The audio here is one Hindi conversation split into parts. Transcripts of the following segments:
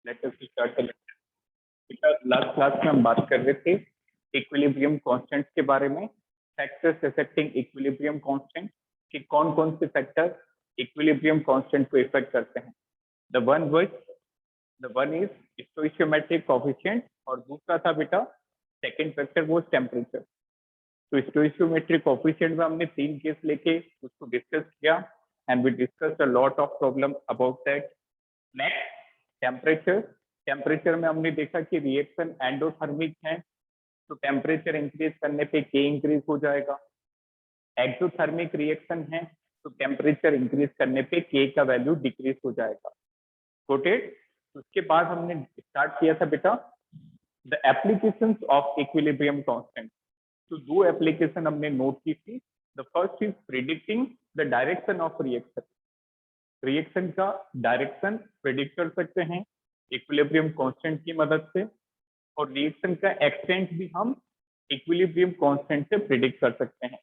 Let us start the last class में हम बात कर रहे थे इक्विलिब्रियम कांस्टेंट्स के बारे में, फैक्टर्स अफेक्टिंग इक्विलिब्रियम कांस्टेंट कि कौन कौन से फैक्टर इक्विलिब्रियम कांस्टेंट को इफेक्ट करते हैं। द वन इज स्टोइशियोमेट्रिक कोएफिशिएंट और दूसरा था बेटा सेकंड फैक्टर वो टेम्परेचर। तो स्टोइशियोमेट्रिक कोएफिशिएंट में हमने 3 केस लेके उसको डिस्कस किया and we discussed a lot of problem about that. Next temperature में हमने देखा कि रिएक्शन एंडोथर्मिक है, तो टेम्परेचर इंक्रीज करने पे के इंक्रीज हो जाएगा। एक्सोथर्मिक रिएक्शन है तो टेम्परेचर इंक्रीज करने पे के का वैल्यू डिक्रीज हो जाएगा। नोटेड। उसके बाद हमने स्टार्ट किया था बेटा the applications of equilibrium constant. तो 2 एप्लीकेशन हमने नोट की थी। The first is predicting the direction of reaction. Reaction का डायरेक्शन प्रिडिक्ट कर सकते हैं इक्विलिब्रियम कांस्टेंट की मदद से, और रिएक्शन का एक्सटेंट भी हम इक्विलिब्रियम कांस्टेंट से प्रिडिक्ट कर सकते हैं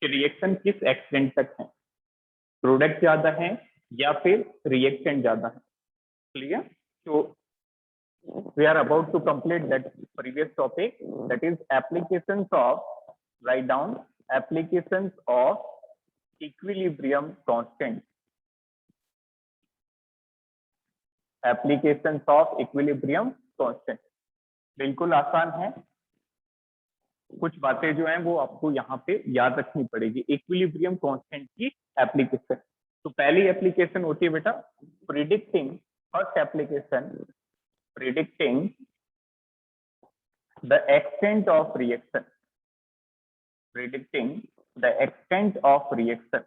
कि रिएक्शन किस एक्सटेंट तक है, प्रोडक्ट ज्यादा है या फिर रिएक्टेंट ज्यादा है। क्लियर? तो we are about to complete that previous topic, that is applications of, write down applications of equilibrium constant, applications of equilibrium constant। बिल्कुल आसान है, कुछ बातें जो हैं वो आपको यहाँ पे याद रखनी पड़ेगी इक्विलिब्रियम कांस्टेंट की एप्लीकेशन। तो पहली एप्लीकेशन होती है बेटा predicting, first application predicting the extent of reaction, predicting the extent of reaction।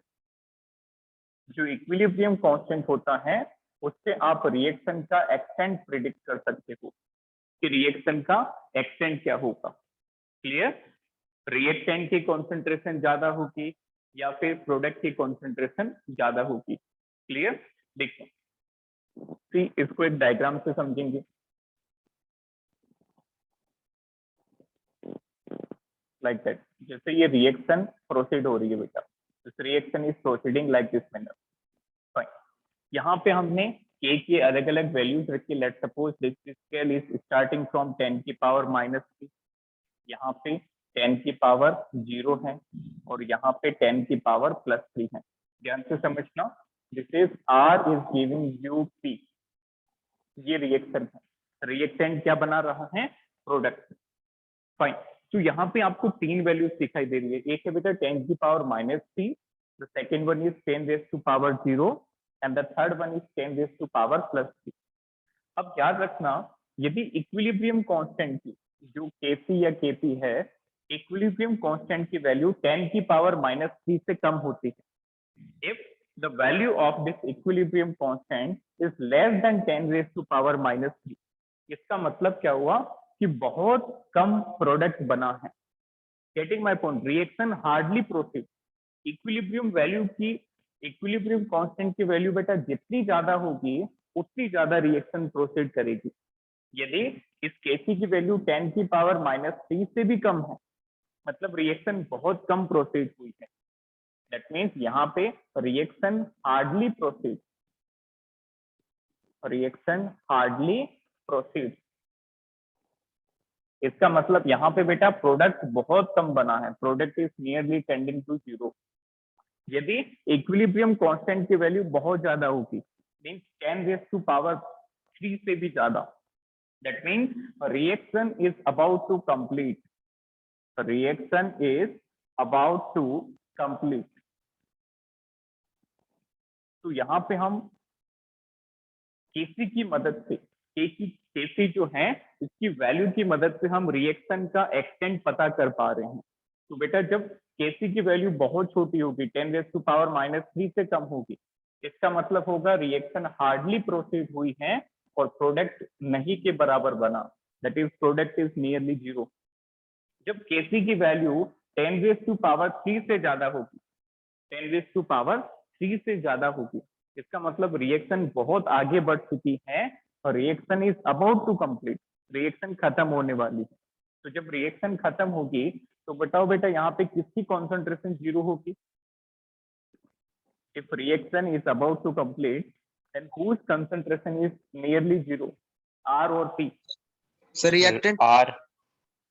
जो इक्विलिब्रियम कांस्टेंट होता है उससे आप रिएक्शन का एक्सटेंट प्रिडिक्ट कर सकते हो कि रिएक्शन का एक्सटेंट क्या होगा। क्लियर? रिएक्टेंट की कॉन्सेंट्रेशन ज्यादा होगी या फिर प्रोडक्ट की कॉन्सेंट्रेशन ज्यादा होगी। क्लियर? देखिए इसको एक डायग्राम से समझेंगे। लाइक दैट, जैसे ये रिएक्शन प्रोसीड हो रही है बेटा, this reaction is proceeding like this manner. Fine, यहाँ पे हमने के की अलग अलग वैल्यूज रखी। Let suppose this scale is starting from 10 की पावर -3, यहाँ पे 10 की पावर 0 है और यहाँ पे 10 की पावर +3 है। ध्यान से समझना, this is R is giving you P, ये रिएक्शन है। रिएक्टेंट क्या बना रहा है? प्रोडक्ट। फाइन, तो यहाँ पे आपको 3 वैल्यूज दिखाई दे रही है। एक है बेटा 10 की power -3, the second one is 10 raise to power 0 and the third one is 10 raise to power +3। अब याद रखना, यदि इक्विलिब्रियम कांस्टेंट की जो केसी या केपी है, इक्विलिब्रियम कांस्टेंट की वैल्यू 10 की पावर -3 से कम होती है, if the value of this equilibrium constant is less than 10 raise to power -3, इसका मतलब क्या हुआ कि बहुत कम प्रोडक्ट बना है। Getting my point? Reaction hardly proceed. Equilibrium value की, इक्विलिब्रियम कांस्टेंट की वैल्यू बेटा जितनी ज्यादा होगी उतनी ज्यादा रिएक्शन प्रोसीड करेगी। यदि इस केसी की वैल्यू 10 की पावर -3 से भी कम है, मतलब रिएक्शन बहुत कम प्रोसीड हुई है। दैट मीन्स यहाँ पे reaction hardly proceed, reaction hardly proceed. इसका मतलब यहाँ पे बेटा प्रोडक्ट बहुत कम बना है, product is nearly tending to 0। यदि इक्विलिब्रियम कांस्टेंट की वैल्यू बहुत ज्यादा होगी, मींस 10 रेज टू पावर 3 से भी ज्यादा, that means reaction is about to complete, reaction is about to complete. तो यहाँ पे हम केसी की मदद से, केसी जो है इसकी वैल्यू की मदद से हम रिएक्शन का एक्सटेंट पता कर पा रहे हैं। तो बेटा जब केसी की वैल्यू बहुत छोटी होगी, 10 रेज टू पावर -3 से कम होगी, इसका मतलब होगा रिएक्शन हार्डली प्रोसीड हुई है और प्रोडक्ट नहीं के बराबर बना, that is product is nearly 0। जब केसी की वैल्यू 10 रेज टू पावर 3 से ज्यादा होगी, 10 रेज टू पावर 3 से ज्यादा होगी, इसका मतलब रिएक्शन बहुत आगे बढ़ चुकी है और reaction is about to complete, reaction खत्म होने वाली है। तो जब रिएक्शन खत्म होगी तो बताओ बेटा यहाँ पे किसकी कॉन्सेंट्रेशन 0 होगी? If reaction is about to complete then whose concentration is nearly 0? R और P? Sir reactant R.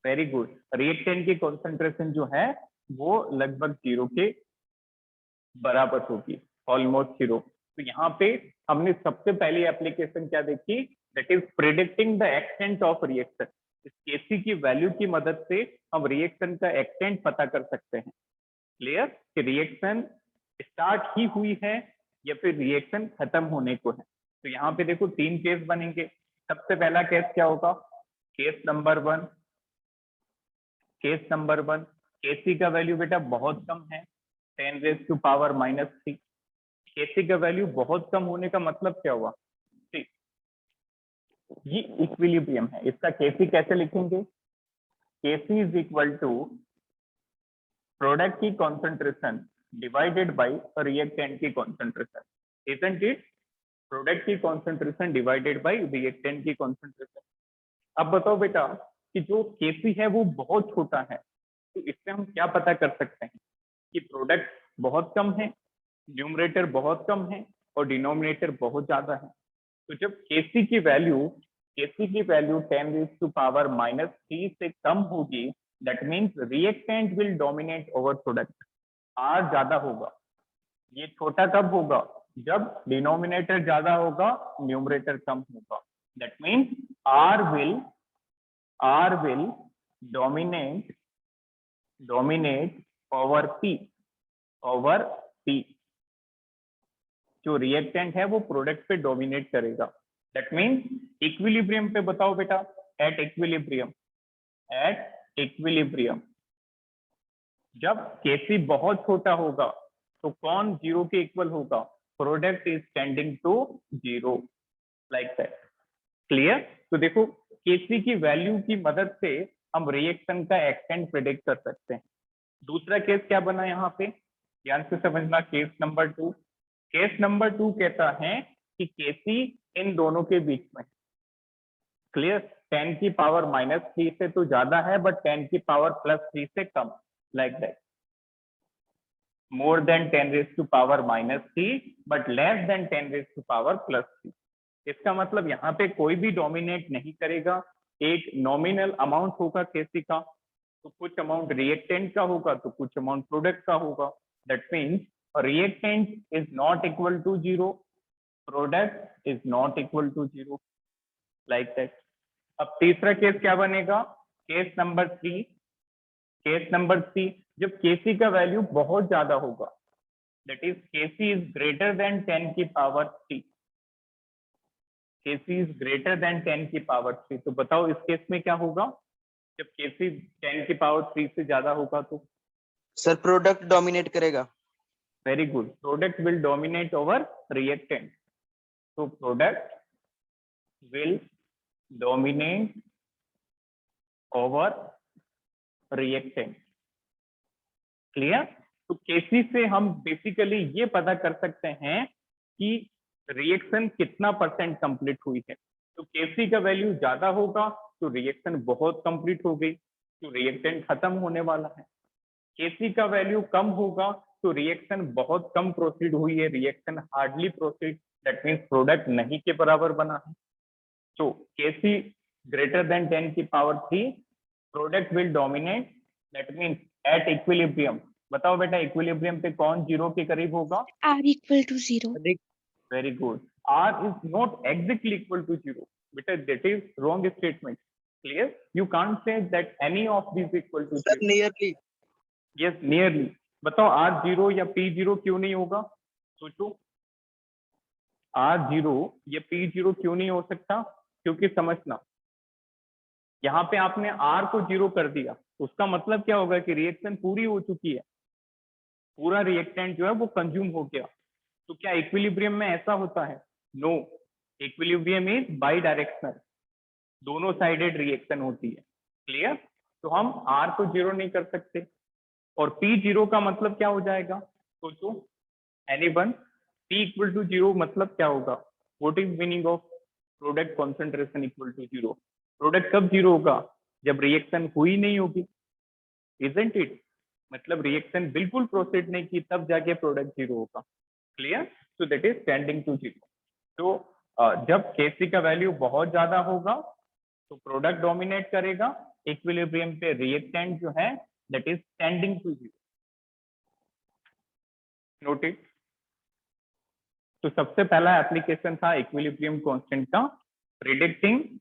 Very good. Reactant की कॉन्सेंट्रेशन जो है वो लगभग 0 के बराबर होगी, ऑलमोस्ट 0। तो यहाँ पे हमने सबसे पहली एप्लीकेशन क्या देखी, that is predicting the extent of reaction. इस केसी की वैल्यू की मदद से हम रिएक्शन का एक्सटेंट पता कर सकते हैं। क्लियर कि रिएक्शन स्टार्ट ही हुई है या फिर रिएक्शन खत्म होने को है। तो यहाँ पे देखो 3 केस बनेंगे। सबसे पहला केस क्या होगा, केस नंबर 1। केस नंबर 1, केसी का वैल्यू बेटा बहुत कम है, 10⁻⁻3। केसी का वैल्यू बहुत कम होने का मतलब क्या हुआ, ये इक्विलिब्रियम है। इसका केसी कैसे लिखेंगे, केसी इज इक्वल टू प्रोडक्ट की कॉन्सेंट्रेशन डिवाइडेड बाय रिएक्टेंट की कॉन्सेंट्रेशन, इजंट इट? प्रोडक्ट की कॉन्सेंट्रेशन डिवाइडेड बाय रिएक्टेंट की कॉन्सेंट्रेशन। अब बताओ बेटा कि जो केसी है वो बहुत छोटा है, तो इससे हम क्या पता कर सकते हैं कि प्रोडक्ट बहुत कम है, न्यूमरेटर बहुत कम है और डिनोमिनेटर बहुत ज्यादा है। तो जब केसी की वैल्यू 10⁻³ से कम होगी, that means reactant will dominate over product. R ज्यादा होगा। ये छोटा कब होगा, जब डिनोमिनेटर ज्यादा होगा, न्यूमरेटर कम होगा। That means R will dominate over P. जो रिएक्टेंट है वो प्रोडक्ट पे डोमिनेट करेगा। दैट मीन्स इक्विलिब्रियम पे बताओ बेटा, एट इक्विलिब्रियम जब केसी बहुत छोटा होगा तो कौन 0 के इक्वल होगा, product is tending to 0, like that. Clear? तो देखो केसी की वैल्यू की मदद से हम रिएक्शन का एक्सटेंट प्रेडिक्ट कर सकते हैं। दूसरा केस क्या बना यहाँ पे, ध्यान से समझना, केस नंबर 2। केस नंबर 2 कहता है कि केसी इन दोनों के बीच में, क्लियर, 10⁻³ से तो ज्यादा है बट 10⁻+3 से कम, like that. More than 10⁻³ but less than 10⁻+3। इसका मतलब यहाँ पे कोई भी डोमिनेट नहीं करेगा। एक नॉमिनल अमाउंट होगा केसी का, तो कुछ अमाउंट रिएक्टेंट का होगा तो कुछ अमाउंट प्रोडक्ट का होगा। That means reactant is not equal to 0, product is not equal to 0, like that. अब तीसरा केस क्या बनेगा, केस नंबर 3। केस नंबर 3, जब केसी का वैल्यू बहुत ज्यादा होगा, that is KC is greater than 10⁻3। KC is greater than 10⁻3। तो बताओ इस केस में क्या होगा, जब केसी 10⁻3 से ज्यादा होगा तो? सर प्रोडक्ट डोमिनेट करेगा। Very good, product will dominate over reactant. तो product will dominate over reactant. Clear? तो केसी से हम बेसिकली ये पता कर सकते हैं कि रिएक्शन कितना परसेंट कंप्लीट हुई है। तो केसी का वैल्यू ज्यादा होगा तो रिएक्शन बहुत कंप्लीट हो गई, तो रिएक्टेंट खत्म होने वाला है। केसी का वैल्यू कम होगा तो रिएक्शन बहुत कम प्रोसीड हुई है, reaction hardly proceed, that means product नहीं के बराबर बना है। तो KC greater than 10⁻3, product will dominate, that means at equilibrium. बताओ बेटा इक्विलिब्रियम पे कौन 0 के करीब होगा? R equal to 0. Very good. R is not exactly equal to 0 बेटा, that is wrong statement. Clear? You can't say that any of this equal to 0। Nearly. Yes, nearly. बताओ R0 या P0 क्यों नहीं होगा, सोचो। R0 या P0 क्यों नहीं हो सकता? क्योंकि समझना, यहाँ पे आपने R को 0 कर दिया, उसका मतलब क्या होगा कि रिएक्शन पूरी हो चुकी है, पूरा रिएक्टेंट जो है वो कंज्यूम हो गया। तो क्या इक्विलिब्रियम में ऐसा होता है? No, equilibrium is bidirectional, दोनों साइडेड रिएक्शन होती है। क्लियर? तो हम R को 0 नहीं कर सकते। और P0 का मतलब क्या हो जाएगा, सोचो एनीवन? P इक्वल टू 0 मतलब क्या होगा? What is meaning of product concentration equal to 0? Product कब 0 होगा? जब रिएक्शन हुई नहीं होगी, इजंट इट? मतलब रिएक्शन बिल्कुल प्रोसीड नहीं की तब जाके प्रोडक्ट 0 होगा। Clear? So that is tending to 0। तो जब Kc का वैल्यू बहुत ज्यादा होगा तो प्रोडक्ट डोमिनेट करेगा, इक्विलिब्रियम पे रिएक्टेंट जो है that is tending to zero. Noted. तो सबसे पहला एप्लीकेशन था इक्विलिब्रियम कांस्टेंट का, predicting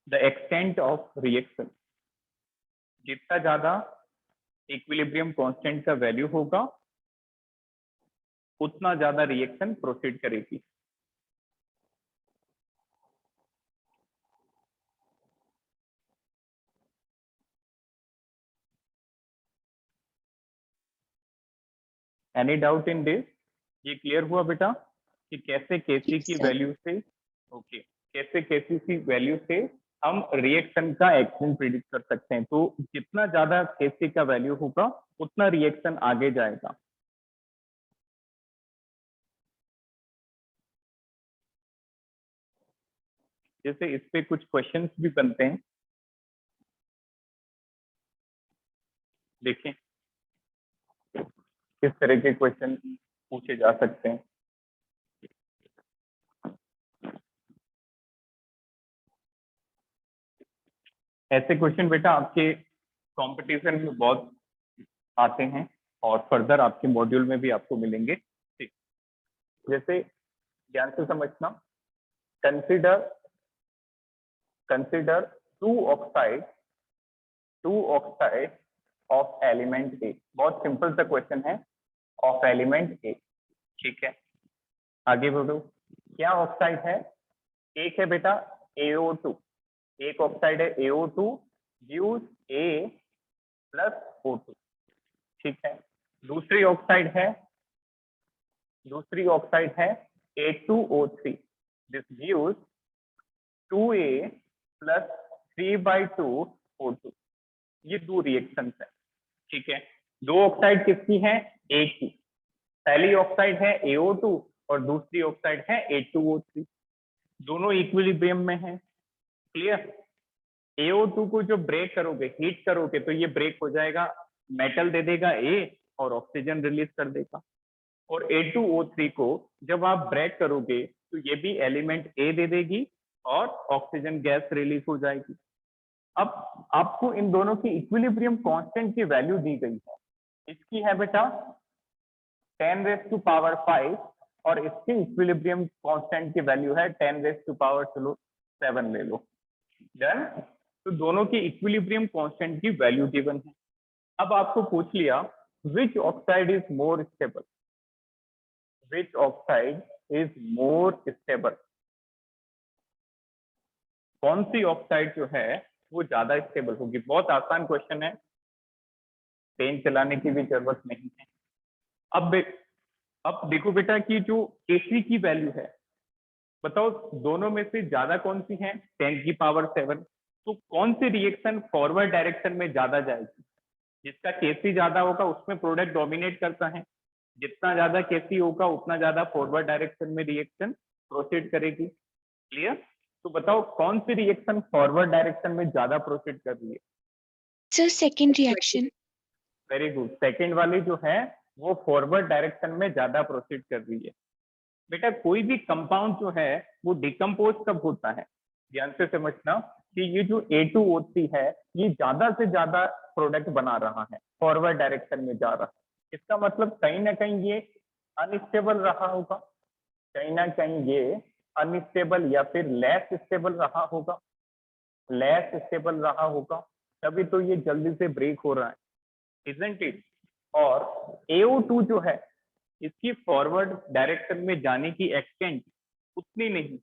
the extent of reaction. जितना ज्यादा इक्विलिब्रियम कांस्टेंट का वैल्यू होगा उतना ज्यादा रिएक्शन प्रोसीड करेगी। Any doubt in this? ये क्लियर हुआ बेटा कि कैसे Kc की वैल्यू से, ओके, कैसे Kc की वैल्यू से हम रिएक्शन का एक्सटेंट प्रिडिक्ट कर सकते हैं। तो जितना ज्यादा Kc का वैल्यू होगा उतना रिएक्शन आगे जाएगा। जैसे इस पे कुछ क्वेश्चंस भी बनते हैं, देखें किस तरह के क्वेश्चन पूछे जा सकते हैं। ऐसे क्वेश्चन बेटा आपके कंपटीशन में बहुत आते हैं और फर्दर आपके मॉड्यूल में भी आपको मिलेंगे। ठीक, जैसे ध्यान से समझना, consider consider two oxide of element A. बहुत सिंपल सा क्वेश्चन है, ऑफ एलिमेंट ए। ठीक है, आगे बढ़ो। क्या ऑक्साइड है? एक है बेटा AO2, एक ऑक्साइड है AO2 use A plus O2। ठीक है, दूसरी ऑक्साइड है A2O3, this gives 2A plus 3/2 O2। ये दो रिएक्शंस है। ठीक है, दो ऑक्साइड किसकी है? एक की। पहली ऑक्साइड है AO2 और दूसरी ऑक्साइड है A2O3। दोनों इक्विलिब्रियम में है। क्लियर? AO2 को जो ब्रेक करोगे, हीट करोगे, तो ये ब्रेक हो जाएगा, मेटल दे देगा A और ऑक्सीजन रिलीज कर देगा। और A2O3 को जब आप ब्रेक करोगे तो ये भी एलिमेंट A दे देगी और ऑक्सीजन गैस रिलीज हो जाएगी। अब आपको इन दोनों की इक्विलिब्रियम कांस्टेंट की वैल्यू दी गई है। इसकी है बेटा 10⁵ और इसकी इक्विलिब्रियम कांस्टेंट की वैल्यू है 10⁻7 ले लो। डन? तो दोनों की इक्विलिब्रियम कांस्टेंट की वैल्यू गिवन है। अब आपको पूछ लिया विच oxide is more stable, which oxide is more stable, कौन सी ऑक्साइड जो है वो ज्यादा स्टेबल होगी। बहुत आसान क्वेश्चन है, पेन चलाने की भी जरूरत नहीं है। अब देखो बेटा कि जो Kc की वैल्यू है, बताओ दोनों में से ज्यादा कौन सी है? 10⁻7। तो कौन सी रिएक्शन फॉरवर्ड डायरेक्शन में ज्यादा जाएगी? जिसका Kc ज्यादा होगा उसमें प्रोडक्ट डोमिनेट करता है। जितना ज्यादा Kc होगा उतना ज्यादा फॉरवर्ड डायरेक्शन में रिएक्शन प्रोसीड करेगी। क्लियर? तो बताओ कौन सी रिएक्शन फॉरवर्ड डायरेक्शन में ज्यादा प्रोसीड कर रही है? Sir second reaction. Very good, second वाली जो है वो फॉरवर्ड डायरेक्शन में ज्यादा प्रोसीड कर रही है। बेटा कोई भी कंपाउंड जो है वो डिकम्पोज कब होता है? ध्यान से समझना कि ये जो A2O3 है ये ज्यादा से ज्यादा प्रोडक्ट बना रहा है, फॉरवर्ड डायरेक्शन में जा रहा है। इसका मतलब कहीं ना कहीं ये अनस्टेबल रहा होगा, कहीं ना कहीं ये अनस्टेबल या फिर लेस स्टेबल रहा होगा, लेस स्टेबल रहा होगा, तभी तो ये जल्दी से ब्रेक हो रहा है, इजंट इट? और AO2 जो है इसकी फॉरवर्ड डायरेक्शन में जाने की एक्सटेंट उतनी नहीं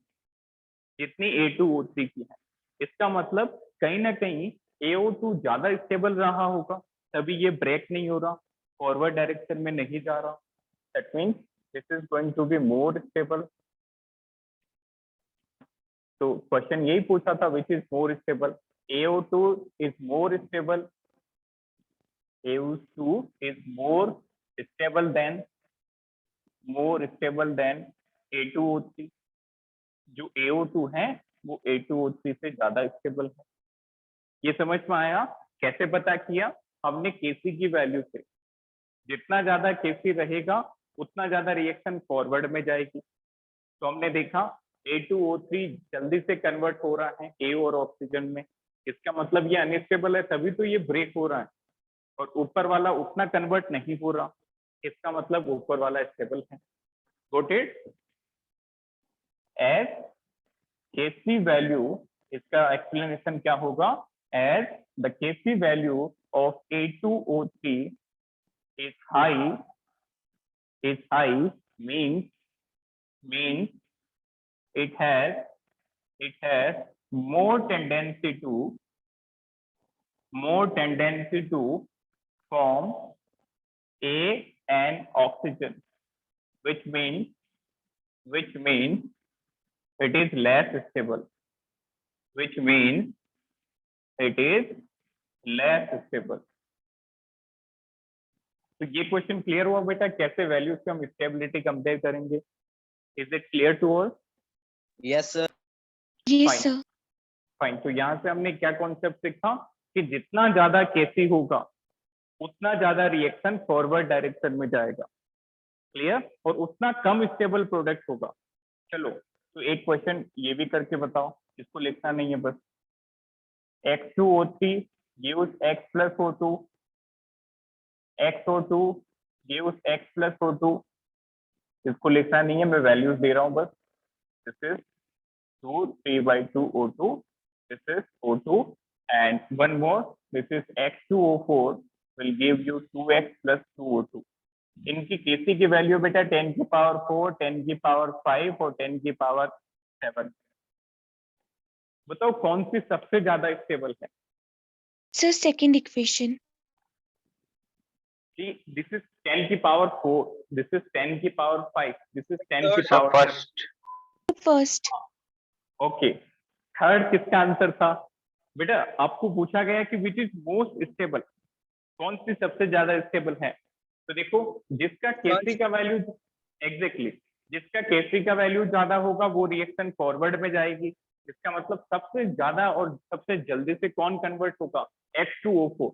जितनी A2O3 की है। इसका मतलब कहीं ना कहीं AO2 ज्यादा स्टेबल रहा होगा, तभी ये ब्रेक नहीं हो रहा, फॉरवर्ड डायरेक्शन में नहीं जा रहा। That means this is going to be more stable. तो क्वेश्चन यही पूछा था which is more stable. AO2 is more stable, AO2 is more stable than A2O3। जो AO2 है वो A2O3 से ज्यादा स्टेबल है। ये समझ में आया? कैसे पता किया हमने? Kc की वैल्यू से। जितना ज्यादा Kc रहेगा उतना ज्यादा रिएक्शन फॉरवर्ड में जाएगी। तो हमने देखा A2O3 जल्दी से कन्वर्ट हो रहा है A और ऑक्सीजन में, इसका मतलब ये अनस्टेबल है, तभी तो ये ब्रेक हो रहा है। और ऊपर वाला उतना कन्वर्ट नहीं हो रहा, इसका मतलब ऊपर वाला स्टेबल है। Got it? As Kc value, इसका एक्सप्लेनेशन क्या होगा? As the Kc value of A2O3 is high means it has more tendency to form A and oxygen, which means it is less stable, which means it is less stable. तो ये क्वेश्चन क्लियर हुआ बेटा, कैसे वैल्यूज से हम स्टेबिलिटी कंपेयर करेंगे? Is it clear to all? Yes sir. Yes, Fine. sir. Fine. तो यहाँ से हमने क्या कॉन्सेप्ट सीखा कि जितना ज्यादा Kc होगा उतना ज्यादा रिएक्शन फॉरवर्ड डायरेक्शन में जाएगा, क्लियर, और उतना कम स्टेबल प्रोडक्ट होगा। चलो तो एक क्वेश्चन ये भी करके बताओ, इसको लिखना नहीं है बस। X2O3 gives X plus O2, XO2 gives X plus O2, इसको लिखना नहीं है, मैं वैल्यूज दे रहा हूँ बस। This is 2 3/2 O2, this is O2, and one more, this is X2O4 will give you 2X plus 2O2. इनकी Kc की वैल्यू बेटा 10 की पावर 4, 10 की पावर 5 और 10 की पावर 7। बताओ कौन सी सबसे ज्यादा स्टेबल है? Sir, second equation. This is 10 की पावर 4, दिस इज 10 की पावर 5, दिस इज 10 की power first. First. Okay. Third किसका आंसर था? बेटा आपको पूछा गया कि विच इज मोस्ट स्टेबल, कौन सी सबसे ज्यादा स्टेबल है? तो देखो जिसका Kc का वैल्यू एग्जैक्टली जिसका Kc का वैल्यू ज्यादा होगा वो रिएक्शन फॉरवर्ड में जाएगी। इसका मतलब सबसे ज्यादा और सबसे जल्दी से कौन कन्वर्ट होगा? H2O4।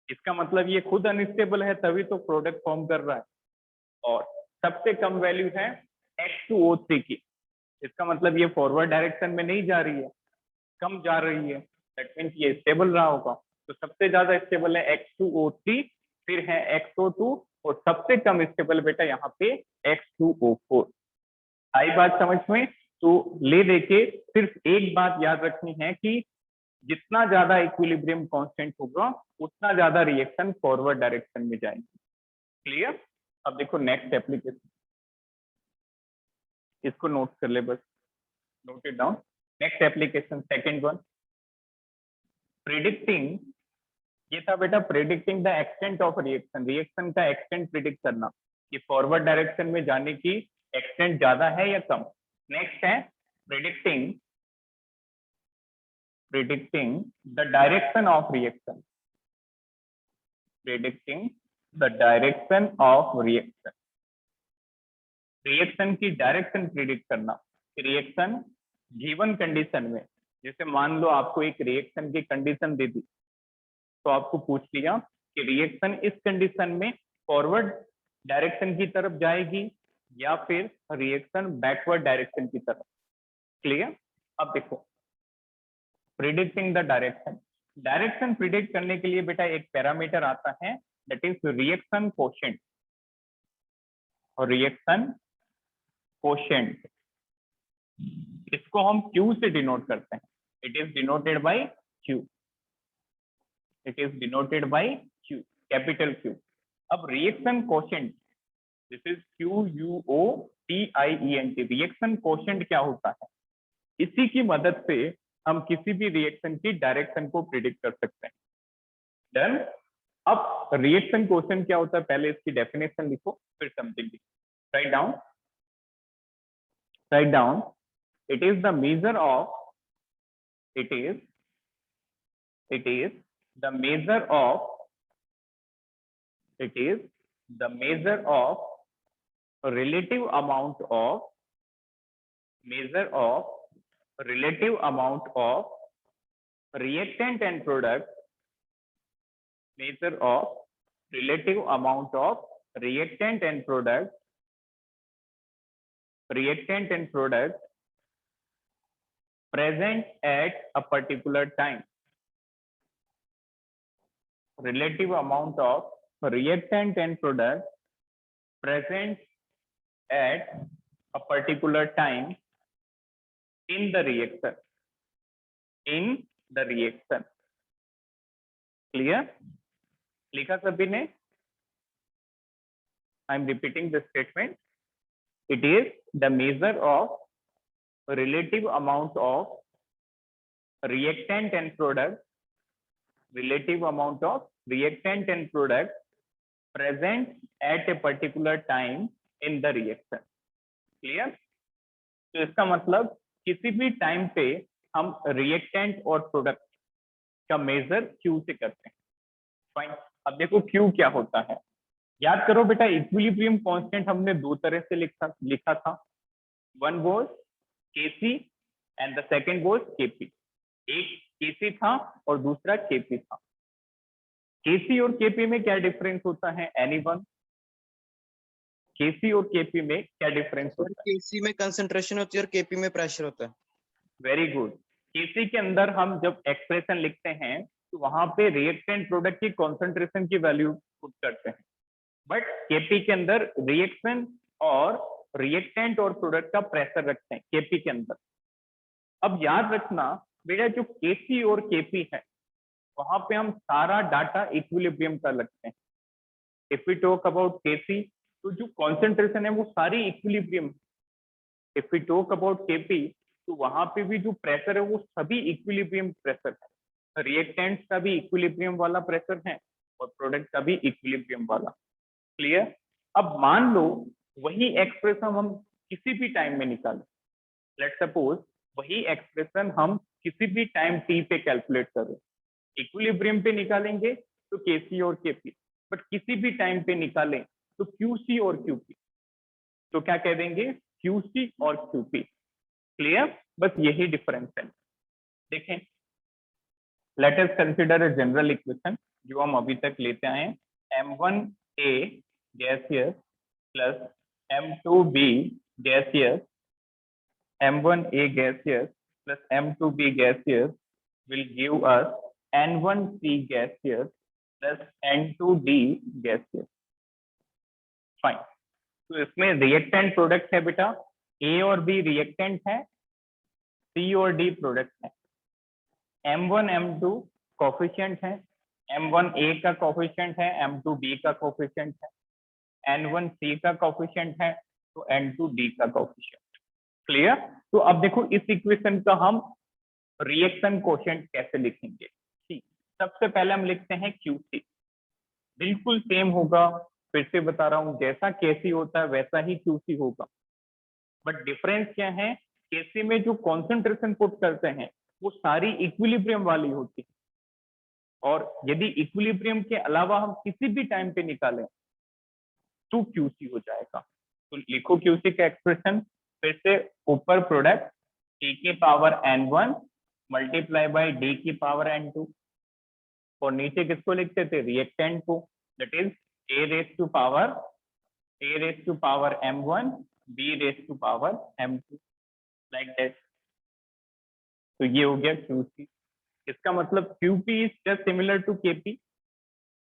इसका मतलब ये खुद अनस्टेबल है तभी तो प्रोडक्ट फॉर्म कर रहा है, और सबसे कम वैल्यू है H2O3 की, इसका मतलब ये फॉरवर्ड डायरेक्शन में नहीं जा रही है, कम जा रही है, दैट मीन्स ये स्टेबल रहा होगा। तो सबसे ज्यादा स्टेबल है X2O3, फिर है XO2, और सबसे कम स्टेबल बेटा यहाँ पे X2O4। आई बात समझ में? तो ले देके सिर्फ एक बात याद रखनी है कि जितना ज्यादा इक्विलिब्रियम कांस्टेंट होगा उतना ज्यादा रिएक्शन फॉरवर्ड डायरेक्शन में जाएगी। क्लियर? अब देखो नेक्स्ट एप्लीकेशन, इसको नोट कर ले बस, note it down. Next application second one, predicting, ये था बेटा predicting the extent of reaction, reaction का एक्सटेंट प्रिडिक्ट करना कि फॉरवर्ड डायरेक्शन में जाने की एक्सटेंट ज्यादा है या कम। नेक्स्ट है predicting the direction of reaction, predicting the direction of reaction, reaction की डायरेक्शन प्रिडिक्ट करना। रिएक्शन गिवन कंडीशन में, जैसे मान लो आपको एक रिएक्शन की कंडीशन दे दी, तो आपको पूछ लिया कि रिएक्शन इस कंडीशन में फॉरवर्ड डायरेक्शन की तरफ जाएगी या फिर रिएक्शन बैकवर्ड डायरेक्शन की तरफ। क्लियर? अब देखो predicting the direction, direction predict करने के लिए बेटा एक पैरामीटर आता है, दैट इज रिएक्शन कोशेंट। और रिएक्शन कोशेंट इसको हम Q से डिनोट करते हैं, it is denoted by Q, it is denoted by Q, capital Q। अब reaction quotient, this is QUOTIENT, reaction quotient क्या होता है? इसी की मदद से हम किसी भी रिएक्शन की डायरेक्शन को प्रिडिक्ट कर सकते हैं। डन? अब रिएक्शन कोशेंट क्या होता है, पहले इसकी डेफिनेशन लिखो फिर समझेंगे। Write down, write down. It is the measure of, it is the measure of, it is the measure of relative amount of, measure of relative amount of reactant and product, measure of relative amount of reactant and product reactant and product present at a particular time. Relative amount of reactant and product present at a particular time in the reaction. In the reaction. Clear? लिखा सभी ने? I am repeating the statement. It is the measure of relative amount of reactant and product, relative amount of reactant and product present at a particular time in the reaction. Clear? तो इसका मतलब किसी भी टाइम पे हम रिएक्टेंट और प्रोडक्ट का मेजर Q से करते हैं. फाइन. अब देखो Q क्या होता है. याद करो बेटा, इक्विलिब्रियम कांस्टेंट हमने दो तरह से लिखा था. One was Kc and the second was Kp. एक Kc था और दूसरा Kp था. Kc और Kp में क्या डिफरेंस होता है? एनीवन? Kc और Kp में क्या डिफरेंस होता है? केसी में कंसंट्रेशन होती है और केपी में प्रेशर होता है. Very good. Kc के अंदर हम जब एक्सप्रेशन लिखते हैं तो वहां पे रिएक्टेंट प्रोडक्ट की कॉन्सेंट्रेशन की वैल्यू पुट करते हैं, बट Kp के अंदर रिएक्शन और रिएक्टेंट और प्रोडक्ट का प्रेशर रखते हैं Kp के अंदर. अब याद रखना बेटा, जो Kc और Kp है वहां पे हम सारा डाटा इक्विलिब्रियम का लगते हैं. If we talk about Kc, तो जो कॉन्सेंट्रेशन है वो सारी equilibrium. If we talk about Kp, तो वहां पे भी जो प्रेशर है वो सभी इक्विलिब्रियम प्रेशर है. रिएक्टेंट का भी इक्विलिब्रियम वाला प्रेशर है और प्रोडक्ट का भी इक्विलिब्रियम वाला. क्लियर? अब मान लो वही एक्सप्रेशन हम किसी भी टाइम में निकालें. लेट्स सपोज वही एक्सप्रेशन हम किसी भी टाइम t पे कैलकुलेट करें. इक्विलिब्रियम पे निकालेंगे तो Kc और Kp, बट किसी भी टाइम पे निकालें तो Qc और Qp. तो क्या कह देंगे? Qc और Qp. क्लियर? बस यही डिफरेंस है. देखें, let us consider a general equation जो हम अभी तक लेते आए हैं. M1A gaseous plus M2B gaseous, M1A gaseous plus M2B gaseous will give us N1C gaseous plus N2D gaseous. Fine. तो इसमें रिएक्टेंट प्रोडक्ट है बेटा, A और B रिएक्टेंट है, C और D प्रोडक्ट है. M1 M2 कोफिशिएंट है, M1A का कोफिशिएंट है, M2B का कोफिशिएंट है, N1C का कोफिशिएंट है, तो N2D का कोफिशिएंट. क्लियर? तो अब देखो इस इक्वेशन का हम रिएक्शन कोशेंट कैसे लिखेंगे. ठीक, सबसे पहले हम लिखते हैं QC. बिल्कुल सेम होगा, फिर से बता रहा हूं, जैसा Kc होता है वैसा ही QC होगा. बट डिफरेंस क्या है? Kc में जो कॉन्सेंट्रेशन पुट करते हैं वो सारी इक्विलिब्रियम वाली होती है, और यदि इक्विलिब्रियम के अलावा हम किसी भी टाइम पे निकालें तो QC हो जाएगा. तो लिखो QC का एक्सप्रेशन. फिर से ऊपर प्रोडक्ट T की power N1 multiply by D की पावर N2, और नीचे किसको लिखते थे? रिएक्टेंट को. That is A raise to power M1 B raise to power M2, like that. तो ये हो गया QC. इसका मतलब QP is just similar to KP.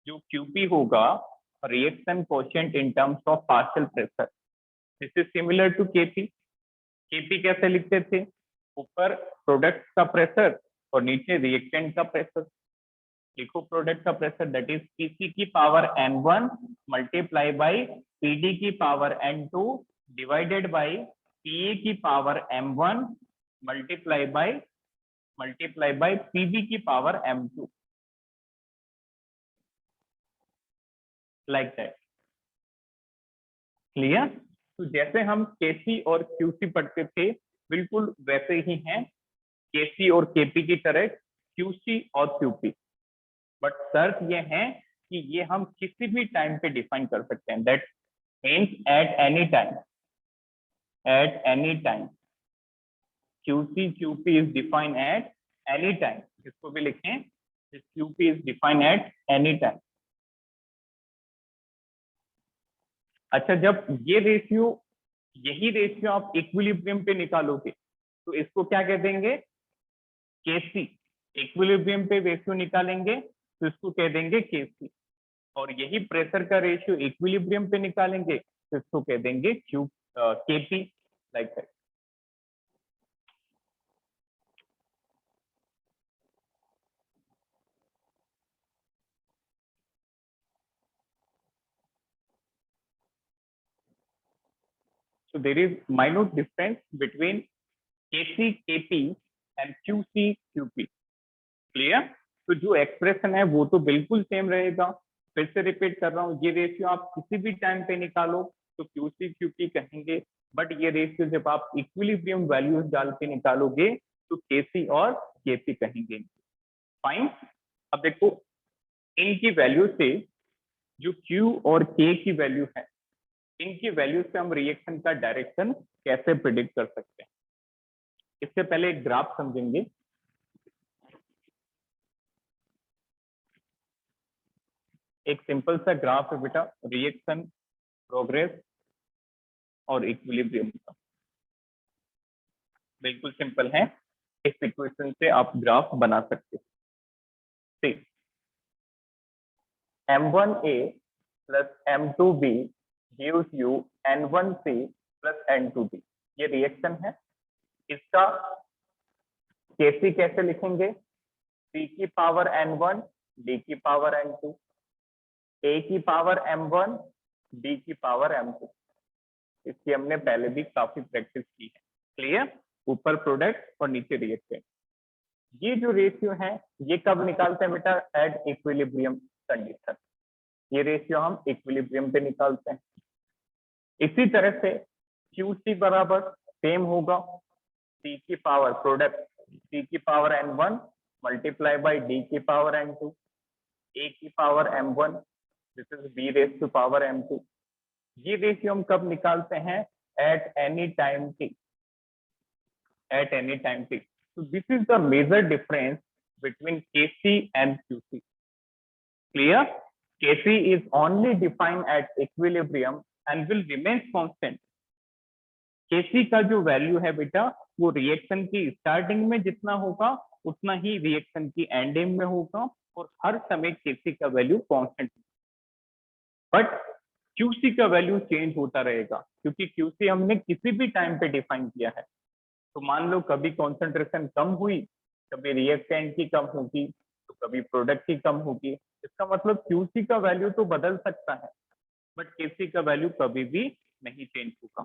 जो QP होगा reaction quotient in terms of partial pressure, this is similar to KP. KP कैसे लिखते थे? ऊपर प्रोडक्ट का प्रेशर और नीचे रिएक्टेंट का प्रेशर. लिखो प्रोडक्ट का प्रेशर, दैट इज PC की power N1 multiply bye PD की power N2 divided by PA की power M1 multiply by PB की power M2, like that. Clear? तो जैसे हम Kc और QC पढ़ते थे बिल्कुल वैसे ही हैं, Kc और Kp की तरह QC और QP. बट शर्त ये है कि ये हम किसी भी टाइम पे डिफाइन कर सकते हैं. That means eight any time QC QP is defined at any time. इसको भी लिखें, QP is defined at any time. अच्छा, जब ये रेशियो यही रेशियो आप इक्विलिब्रियम पे निकालोगे तो इसको क्या कह देंगे, केसी। इक्विलिब्रियम पे रेशियो निकालेंगे तो इसको कह देंगे केसी, और यही प्रेशर का रेशियो इक्विलिब्रियम पे निकालेंगे तो इसको कह देंगे Q KP, like that. So there is minute difference between Kc Kp and Qc Qp. Clear? तो जो एक्सप्रेशन है वो तो बिल्कुल सेम रहेगा। फिर से रिपीट कर रहा हूँ, ये रेशियो आप किसी भी टाइम पे निकालो तो Qc Qp कहेंगे, बट ये रेशियो जब आप इक्विलिब्रियम वैल्यूज डाल के निकालोगे तो Kc और Kp कहेंगे। फाइन। अब देखो इनकी वैल्यू से जो Q और K की वैल्यू है, इनकी वैल्यू से हम रिएक्शन का डायरेक्शन कैसे प्रिडिक्ट कर सकते हैं। इससे पहले एक ग्राफ समझेंगे। एक सिंपल सा ग्राफ है बेटा, रिएक्शन, प्रोग्रेस और इक्विलिब्रियम का। बिल्कुल सिंपल है, इस इक्वेशन से आप ग्राफ बना सकते हो। ठीक, M1A plus M2B gives you N1C plus N2B। ये रिएक्शन है। इसका Kc कैसे लिखेंगे, C की पावर N1, D की पावर N2, A की पावर M1, D की पावर M2। इसकी हमने पहले भी काफी प्रैक्टिस की है। क्लियर? ऊपर प्रोडक्ट और नीचे रिएक्टेंट। ये जो रेशियो है ये कब निकालते हैं बेटा, एट इक्विलिब्रियम कंडीशन। ये रेशियो हम इक्विलिब्रियम पे निकालते हैं। इसी तरह से QC बराबर सेम होगा, C की पावर प्रोडक्ट C की power N1 multiply by D की पावर N2, A की power M1, this is B raise to power M2। ये रेशियो हम कब निकालते हैं, at any time t, at any time t। So this is the major difference between Kc and Qc. Clear? Kc is only defined at equilibrium and will remain constant. Kc का जो वैल्यू है बेटा वो रिएक्शन की स्टार्टिंग में जितना होगा उतना ही रिएक्शन की एंडिंग में होगा, और हर समय Kc का वैल्यू कांस्टेंट। बट Qc का वैल्यू चेंज होता रहेगा, क्योंकि Qc हमने किसी भी टाइम पे डिफाइन किया है। तो मान लो कभी कॉन्सेंट्रेशन कम हुई, कभी रिएक्टेंट की कम होगी, तो कभी प्रोडक्ट की कम होगी। इसका मतलब Qc का वैल्यू तो बदल सकता है, बट Kc का वैल्यू कभी भी नहीं चेंज होगा।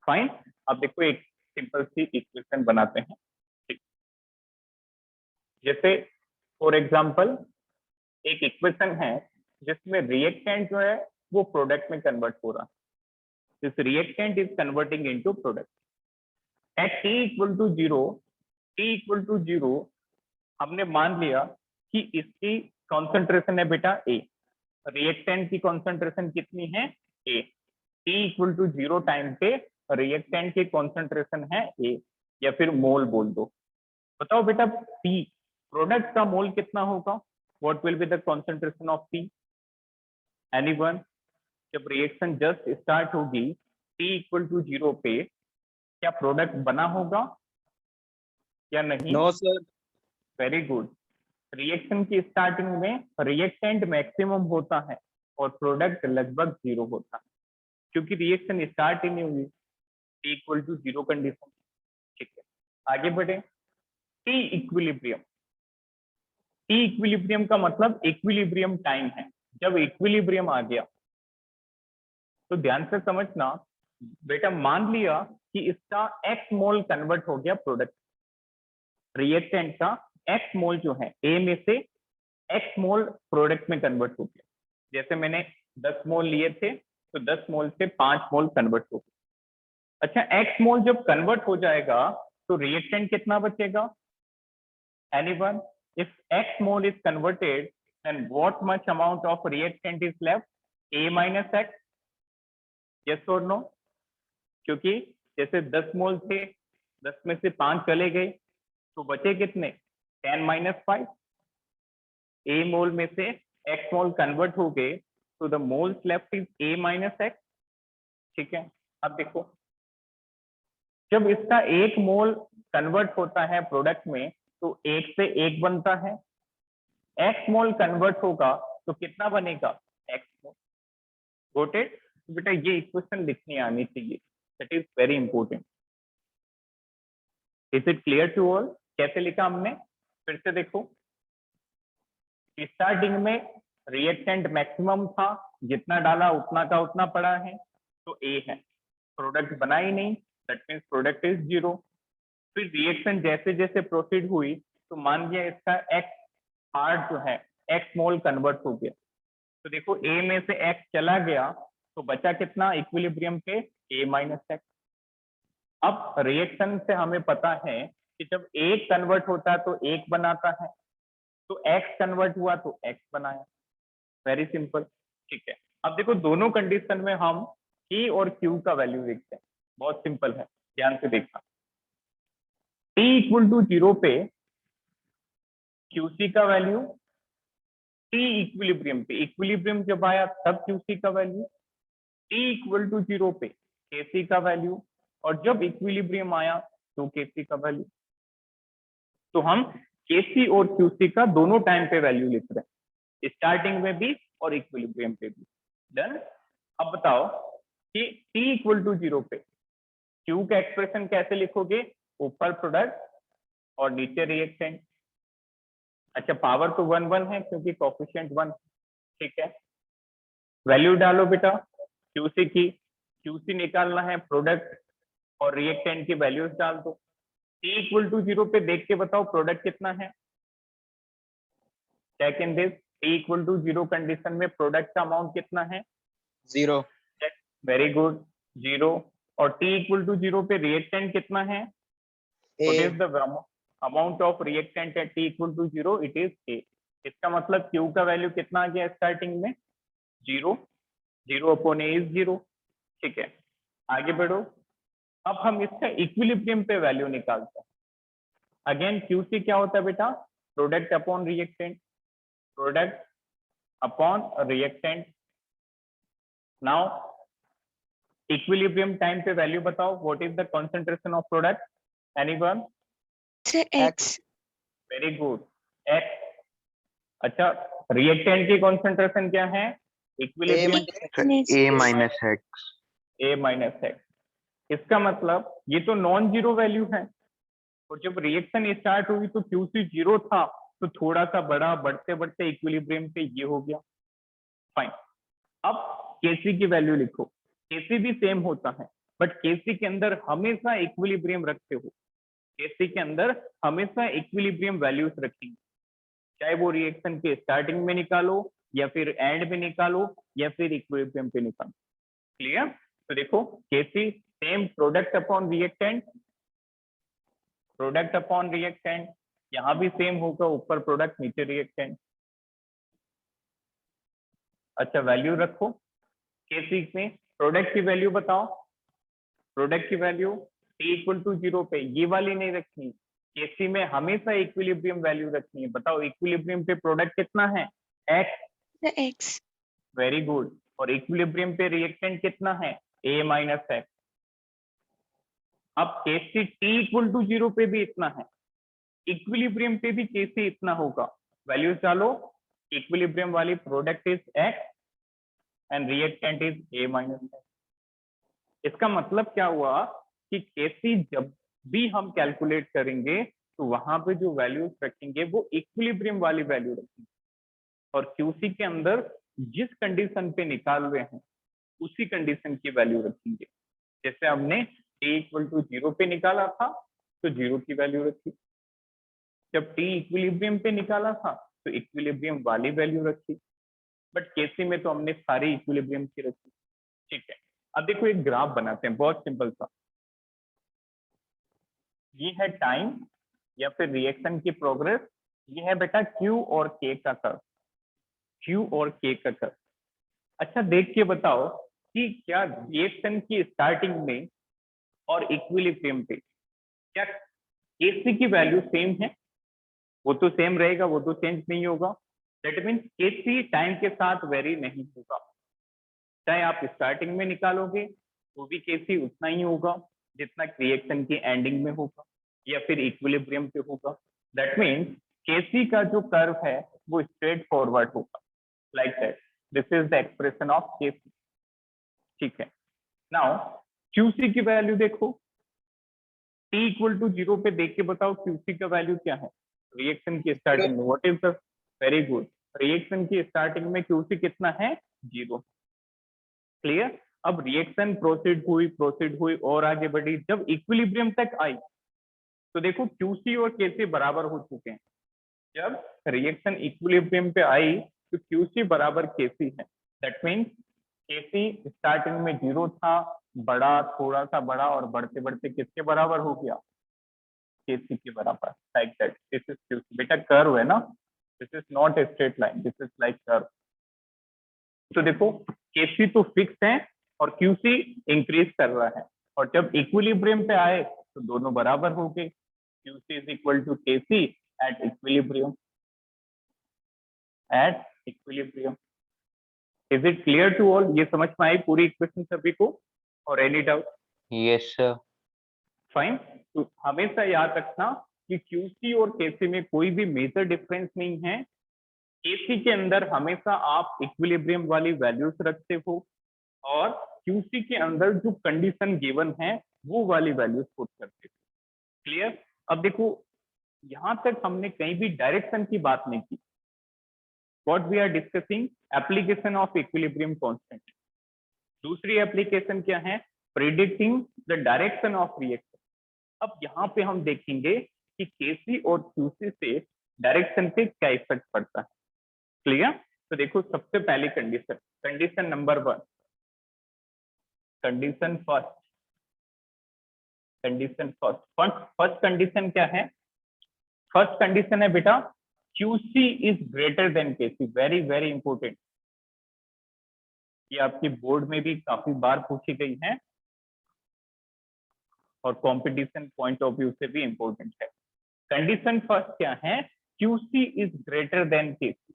फाइन। अब देखो एक सिंपल सी इक्वेशन बनाते हैं। ठीक, जैसे फॉर एग्जांपल एक इक्वेशन है जिसमें रिएक्टेंट जो है वो प्रोडक्ट में कन्वर्ट हो रहा है। This reactant is converting into product at t equal to 0। t equal to 0 हमने मान लिया कि इसकी कॉन्सेंट्रेशन है बेटा A, रिएक्टेंट की कॉन्सेंट्रेशन कितनी है A। t equal to 0 time पे रिएक्टेंट की कॉन्सेंट्रेशन है A, या फिर मोल बोल दो। बताओ बेटा P, प्रोडक्ट का मोल कितना होगा, what will be the concentration of P, anyone? जब रिएक्शन जस्ट स्टार्ट होगी t इक्वल टू 0 पे क्या प्रोडक्ट बना होगा या नहीं? No sir. Very good. Reaction की स्टार्टिंग में रिएक्टेंट मैक्सिमम होता है और प्रोडक्ट लगभग 0 होता है, क्योंकि रिएक्शन स्टार्ट ही नहीं हुई, t इक्वल टू 0 कंडीशन। ठीक है, आगे बढ़े। t इक्विलिब्रियम, t इक्विलिब्रियम का मतलब इक्विलिब्रियम टाइम है। जब इक्विलिब्रियम आ गया तो ध्यान से समझना बेटा, मान लिया कि इसका x मोल कन्वर्ट हो गया प्रोडक्ट, रिएक्टेंट का x मोल जो है A में से x मोल प्रोडक्ट में कन्वर्ट हो गया। जैसे मैंने 10 मोल लिए थे तो 10 मोल से 5 मोल कन्वर्ट हो गया। अच्छा, x मोल जब कन्वर्ट हो जाएगा तो रिएक्टेंट कितना बचेगा, anyone? If x mole is converted then what much amount of reactant is left, A minus x, yes और नो? क्योंकि जैसे 10 मोल थे, 10 में से 5 चले गए तो बचे कितने, 10 माइनस 5। A मोल में से x मोल कन्वर्ट हो गए तो the moles left is A minus x। ठीक है, अब देखो जब इसका 1 मोल कन्वर्ट होता है प्रोडक्ट में तो 1 से 1 बनता है, x मोल कन्वर्ट होगा तो कितना बनेगा, x मोल। Got it? बेटा ये इक्वेशन लिखनी आनी चाहिए, that is very important. Is it clear to all? कैसे लिखा हमने, फिर से देखो। स्टार्टिंग में रिएक्टेंट मैक्सिमम था, जितना डाला उतना का उतना पड़ा है, तो ए है। प्रोडक्ट बना ही नहीं, दैट मीन्स प्रोडक्ट इज 0। फिर रिएक्शन जैसे जैसे प्रोसीड हुई तो मान लिया इसका एक्स हार्ड जो है एक्स मोल कन्वर्ट हो गया, तो देखो ए में से एक्स चला गया तो बचा कितना इक्विलिब्रियम पे, ए माइनस एक्स। अब रिएक्शन से हमें पता है कि जब एक कन्वर्ट होता है तो एक बनाता है, तो एक्स कन्वर्ट हुआ तो एक्स बनाया, वेरी सिंपल। ठीक है, अब देखो दोनों कंडीशन में हम P और Q का वैल्यू देखते हैं, बहुत सिंपल है, ध्यान से देखना। T इक्वल टू 0 पे QC का वैल्यू, T इक्विलिब्रियम पे, इक्विलिब्रियम जब आया तब QC का वैल्यू, T इक्वल टू 0 पे KC का वैल्यू, और जब इक्विलिब्रियम आया तो KC का वैल्यू। तो हम KC और QC का दोनों टाइम पे वैल्यू लिख रहे हैं, स्टार्टिंग में भी और इक्विलिब्रियम पे भी। डन? अब बताओ कि T इक्वल टू 0 पे Q का एक्सप्रेशन कैसे लिखोगे, ऊपर प्रोडक्ट और नीचे रिएक्टेंट। अच्छा पावर तो 1 1 है क्योंकि कोफिशिएंट 1, ठीक है। वैल्यू डालो बेटा QC की, QC निकालना है प्रोडक्ट और रिएक्टेंट की वैल्यूज डाल दो। T इक्वल टू 0 पे देख के बताओ प्रोडक्ट कितना है, check in this. T equal to 0 condition में प्रोडक्ट का अमाउंट कितना है, 0। Very good, 0। और T इक्वल टू 0 पे रिएक्टेंट कितना है, what is the amount of reactant at T equal to 0, it is A। इसका मतलब Q का वैल्यू कितना आ गया स्टार्टिंग में, 0, 0 अपॉन A इज 0। ठीक है, आगे बढ़ो। अब हम इसका इक्विलिब्रियम पे वैल्यू निकालते हैं। अगेन QC क्या होता है बेटा, product upon reactant, product upon reactant. Now equilibrium time पे वैल्यू बताओ, what is the concentration of product, anyone? Sir, X. Very good, x. अच्छा रिएक्टेंट की कंसंट्रेशन क्या है, equilibrium A minus x. A minus x. इसका मतलब ये तो नॉन जीरो वैल्यू है, और जब रिएक्शन स्टार्ट हुई तो QC 0 था, तो थोड़ा सा बड़ा, बढ़ते बढ़ते इक्विलिब्रियम पे ये हो गया। फाइन, अब KC की वैल्यू लिखो। KC भी सेम होता है, बट KC के अंदर हमेशा इक्विलिब्रियम रखते हो, KC के अंदर हमेशा इक्विलिब्रियम वैल्यूज रखेंगे, चाहे वो रिएक्शन के स्टार्टिंग में निकालो या फिर एंड में निकालो या फिर इक्विलिब्रियम पे निकालो। क्लियर? तो देखो KC same product upon reactant, product upon reactant, यहां भी सेम होगा, ऊपर प्रोडक्ट नीचे रिएक्टेंट। अच्छा वैल्यू रखो KC में, प्रोडक्ट की वैल्यू बताओ, प्रोडक्ट की वैल्यू T इक्वल टू 0 पे ये वाली नहीं रखनी, KC में हमेशा इक्विलिब्रियम वैल्यू रखनी है। बताओ इक्विलिब्रियम पे प्रोडक्ट कितना है, X, Sir, X. Very good. और इक्विलिब्रियम पे रिएक्टेंट कितना है, A माइनस एक्स। अब KC T इक्वल टू 0 पे भी इतना है, इक्विलिब्रियम पे भी KC इतना होगा। वैल्यूज डालो, इक्विलिब्रियम वाली product is X and reactant is A minus x. इसका मतलब क्या हुआ कि KC जब भी हम कैलकुलेट करेंगे तो वहां पे जो वैल्यूज रखेंगे वो इक्विलिब्रियम वाली वैल्यू रखेंगे, और QC के अंदर जिस कंडीशन पे निकाल रहे हैं उसी कंडीशन की वैल्यू रखेंगे। जैसे हमने T इक्वल टू 0 पे निकाला था तो 0 की वैल्यू रखी, जब T इक्विलिब्रियम पे निकाला था तो इक्विलिब्रियम वाली वैल्यू रखी, बट KC में तो हमने सारी इक्विलिब्रियम की रखी। ठीक है, अब देखो एक ग्राफ बनाते हैं, बहुत सिंपल सा। ये है टाइम या फिर रिएक्शन की प्रोग्रेस, ये है बेटा Q और K का कर्व, Q और K का कर्व। अच्छा देख के बताओ कि क्या रिएक्शन की स्टार्टिंग में और इक्विलिब्रियम पे क्या KC की वैल्यू सेम है, वो तो सेम रहेगा, वो तो चेंज नहीं होगा। दैट मीन्स KC टाइम के साथ वेरी नहीं होगा, चाहे आप स्टार्टिंग में निकालोगे तो भी KC उतना ही होगा, जितना रिएक्शन की एंडिंग में होगा या फिर इक्विलिब्रियम पे होगा। दैट मीन्स केसी का जो कर्व है वो स्ट्रेट फॉरवर्ड होगा, like that. This is the expression of KC. ठीक है, नाउ क्यूसी की वैल्यू देखो, t इक्वल टू 0 पे देख के बताओ क्यूसी का वैल्यू क्या है रिएक्शन की स्टार्टिंग में। What is the, very good, reaction की स्टार्टिंग में क्यूसी कितना है, 0। क्लियर। अब रिएक्शन प्रोसीड हुई और आगे बढ़ी, जब इक्विलिब्रियम तक आई तो देखो क्यूसी और केसी बराबर हो चुके हैं। जब रिएक्शन इक्विलिब्रियम पे आई तो क्यूसी बराबर केसी है। दैट मीन्स केसी स्टार्टिंग में 0 था, बड़ा, थोड़ा सा बड़ा, और बढ़ते बढ़ते किसके बराबर हो गया, केसी के बराबर, like that. This is QC. बेटा कर्व है ना, this is not a straight line, this is like curve. तो देखो केसी तो फिक्स है और क्यूसी इंक्रीज कर रहा है, और जब इक्विलिब्रियम पे आए तो दोनों बराबर हो गए। QC is equal to KC at equilibrium, at equilibrium. Is it clear to all? ये समझ में आई पूरी इक्वेशन सभी को, और any doubt? Yes sir. Fine. तो हमेशा याद रखना कि क्यूसी और केसी में कोई भी मेजर डिफरेंस नहीं है। केसी के अंदर हमेशा आप इक्विलिब्रियम वाली वैल्यूज रखते हो, और क्यूसी के अंदर जो कंडीशन गिवन है वो वाली वैल्यूज पुट करते हो। क्लियर। अब देखो यहां तक हमने कहीं भी डायरेक्शन की बात नहीं की। What we are discussing, application of equilibrium constant. दूसरी एप्लीकेशन क्या है, predicting the direction of reaction. अब यहाँ पे हम देखेंगे कि केसी और क्यूसी से डायरेक्शन पे क्या इफेक्ट पड़ता है। क्लियर। तो देखो सबसे पहली condition, condition number 1, condition first, condition first condition क्या है, फर्स्ट कंडीशन है बेटा QC is greater than KC। Very very important, ये आपकी बोर्ड में भी काफी बार पूछी गई है और कंपटीशन पॉइंट ऑफ व्यू से भी इंपॉर्टेंट है। कंडीशन फर्स्ट क्या है, QC is greater than KC।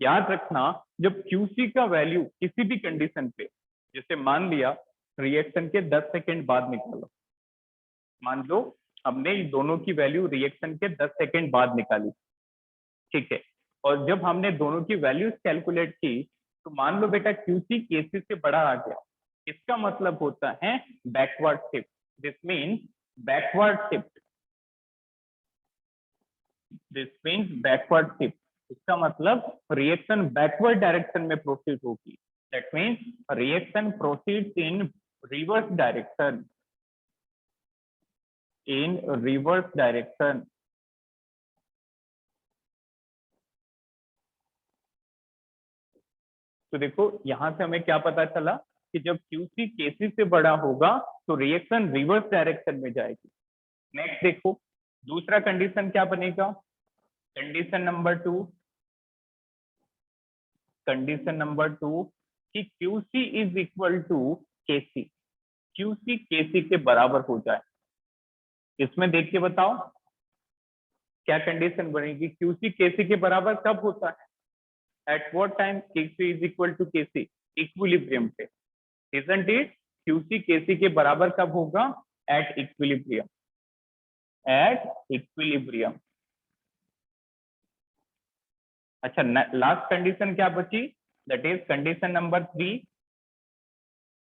याद रखना जब QC का वैल्यू किसी भी कंडीशन पे, जैसे मान लिया रिएक्शन के 10 सेकेंड बाद निकालो, मान लो हमने दोनों की वैल्यू रिएक्शन के 10 सेकेंड बाद निकाली, ठीक है, और जब हमने दोनों की वैल्यूज कैलकुलेट की तो मान लो बेटा QC KC से बड़ा आ गया, इसका मतलब होता है backward shift. This means backward shift, this means backward shift. इसका मतलब रिएक्शन बैकवर्ड डायरेक्शन में प्रोसीड होगी। That means reaction proceeds in reverse direction, in reverse direction. तो देखो यहां से हमें क्या पता चला कि जब QC KC से बड़ा होगा तो रिएक्शन रिवर्स डायरेक्शन में जाएगी। नेक्स्ट देखो दूसरा कंडीशन क्या बनेगा, कंडीशन नंबर 2, कंडीशन नंबर 2 कि QC is equal to KC, QC KC के बराबर हो जाए। इसमें देख के बताओ क्या कंडीशन बनेगी, QC KC के बराबर कब होता है, at what time KC is equal to KC, equilibrium पे, isn't it? QC KC के बराबर कब होगा, at equilibrium, at equilibrium। अच्छा लास्ट कंडीशन क्या बची, that is condition number 3,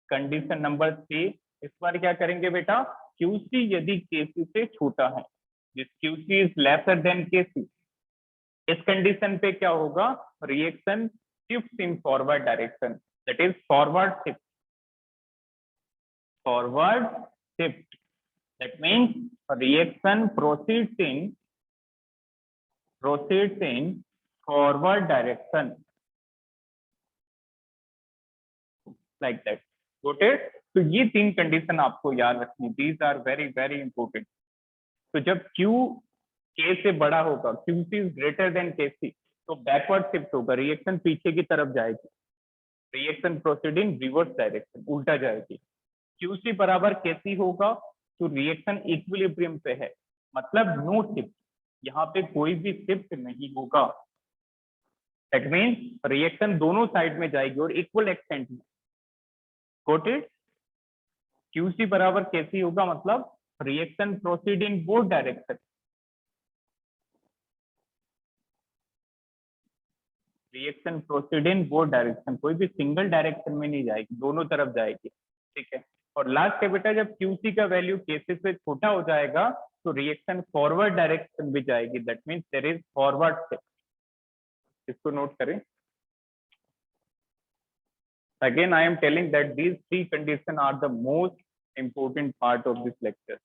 condition number 3। इस बार क्या करेंगे बेटा, QC यदि KC से छोटा है, जिस QC is lesser than KC, इस कंडीशन पे क्या होगा, reaction shift in forward direction, that is forward shift, forward shift. That means reaction proceeds in forward direction, like that. Got it. तो ये 3 कंडीशन आपको याद रखनी, these are very very important. तो जब Q K से बड़ा होगा, QC is greater than KC, तो बैकवर्ड शिफ्ट होगा, रिएक्शन पीछे की तरफ जाएगी, रिएक्शन प्रोसीडिंग रिवर्स डायरेक्शन, उल्टा जाएगी। QC बराबर KC होगा तो रिएक्शन इक्विलिब्रियम पे है, मतलब नो शिफ्ट, यहाँ पे कोई भी शिफ्ट नहीं होगा। दैट मीन्स रिएक्शन दोनों साइड में जाएगी और इक्वल एक्सटेंट में। Got it. QC बराबर KC होगा, मतलब reaction proceed in both direction. Reaction proceed in both direction, कोई भी सिंगल डायरेक्शन में नहीं जाएगी, दोनों तरफ जाएगी, ठीक है। और लास्ट है बेटा, जब QC का वैल्यू KC से छोटा हो जाएगा तो रिएक्शन फॉरवर्ड डायरेक्शन में जाएगी, that means there is forward step. इसको नोट करें। Again, I am telling that these three conditions are the most important part of this lecture.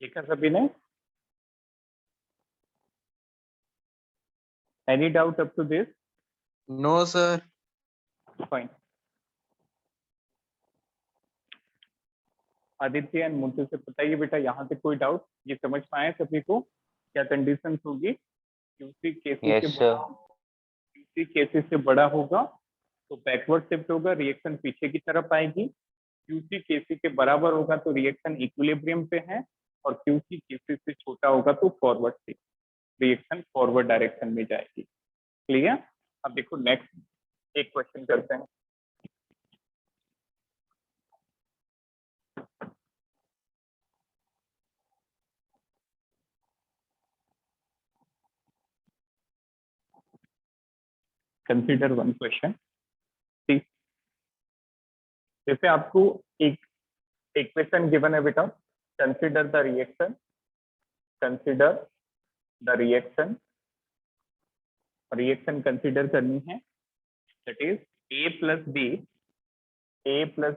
ठीक है सभी ने? Any doubt up to this? No sir. Fine. Aditya and Muntu से बताइए बेटा, यहाँ से कोई डाउट? ये समझ पाए सभी को क्या कंडीशंस होगी? QC KC से बड़ा होगा तो बैकवर्ड शिफ्ट होगा, रिएक्शन पीछे की तरफ आएगी। QC KC के बराबर होगा तो रिएक्शन इक्विलिब्रियम पे है, और QC KC से छोटा होगा तो forward shift, reaction forward direction में जाएगी। क्लियर? अब देखो नेक्स्ट एक क्वेश्चन करते हैं। Consider one question. ठीक, जैसे आपको एक इक्वेशन गिवन है बेटा, consider the reaction, consider the reaction, reaction consider करनी है, that is A plus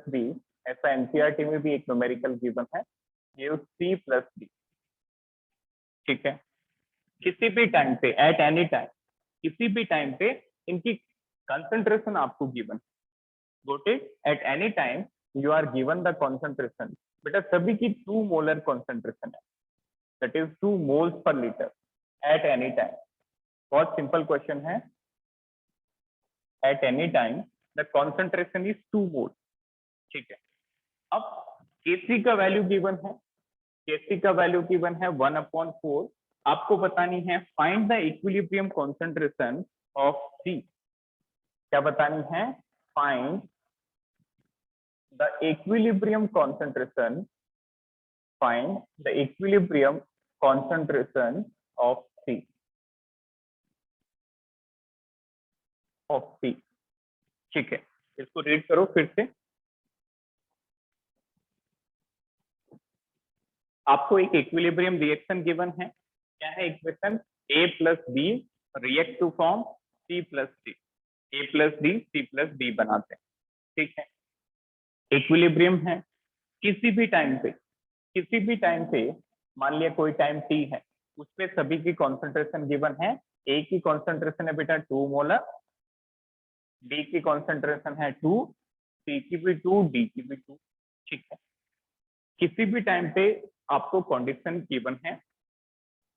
B, ऐसा एनसीईआरटी में भी एक न्यूमेरिकल गिवन है, ये C प्लस बी, ठीक है। किसी भी टाइम पे, एट एनी टाइम, किसी भी टाइम पे इनकी कंसंट्रेशन आपको given, got it, at any time you are given the concentration. बेटा सभी की 2 मोलर कंसंट्रेशन है, that is 2 moles per litre at any time. बहुत सिंपल क्वेश्चन है, at any time the concentration is 2 mole, ठीक है। अब Kc का वैल्यू गिवन है, Kc का वैल्यू गिवन है 1/4। आपको बतानी है find the equilibrium concentration of C। क्या बतानी है? Find the equilibrium concentration, find the equilibrium concentration of C, of C, ठीक है। इसको रीड करो फिर से। आपको एक इक्विलिब्रियम रिएक्शन गिवन है, क्या है equation? A plus B react to form C plus D, A plus D C plus D बनाते हैं, ठीक है। इक्विलिब्रियम है, किसी भी टाइम पे, किसी भी टाइम पे, मान लिया कोई टाइम t है, उस पे सभी की कॉन्सेंट्रेशन गिवन है। A की कॉन्सेंट्रेशन है बेटा 2 मोलर, D की कॉन्सेंट्रेशन है 2, C की भी 2, D की भी 2, ठीक है। किसी भी टाइम पे आपको कंडीशन गिवन है।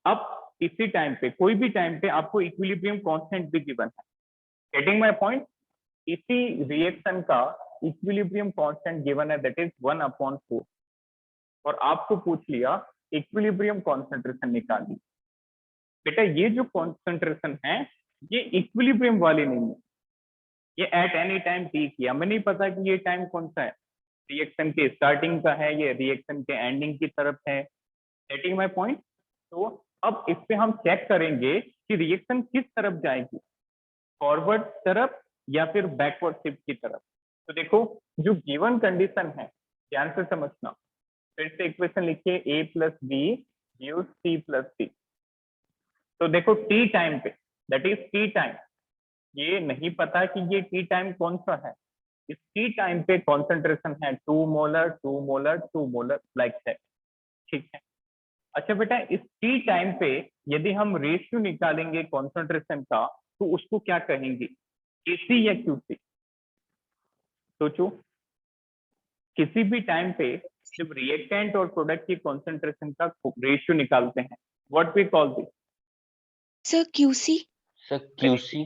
अब इसी टाइम पे, कोई भी टाइम पे आपको इक्विलिब्रियम कांस्टेंट भी गिवन है। Getting my point? इसी रिएक्शन का इक्विलिब्रियम कांस्टेंट गिवन है, दैट इज 1/4, और आपको पूछ लिया इक्विलिब्रियम कॉन्सेंट्रेशन निकालिए। बेटा ये जो कॉन्सेंट्रेशन है ये इक्विलिब्रियम वाली नहीं है, ये एट एनी टाइम t की। हमें नहीं पता कि ये टाइम कौन सा है, रिएक्शन के स्टार्टिंग का है, ये रिएक्शन के एंडिंग की तरफ है। Getting my point? तो अब इस पे हम चेक करेंगे कि रिएक्शन किस तरफ जाएगी, फॉरवर्ड तरफ या फिर बैकवर्ड शिफ्ट की तरफ। तो देखो जो गिवन कंडीशन है, ध्यान से समझना, फिर से इक्वेशन लिखिए, A plus B gives C plus D. तो देखो t टाइम पे, दैट इज t टाइम, ये नहीं पता कि ये t टाइम कौन सा है। इस t टाइम पे कॉन्सेंट्रेशन है 2 molar 2 molar 2 molar like that, ठीक है। अच्छा बेटा इस t टाइम पे यदि हम रेशियो निकालेंगे कॉन्सेंट्रेशन का तो उसको क्या कहेंगे, Kc या QC? सोचो, किसी भी टाइम पे जब रिएक्टेंट और प्रोडक्ट की कॉन्सेंट्रेशन का रेशियो निकालते हैं, what we call this? Sir, QC. Sir QC।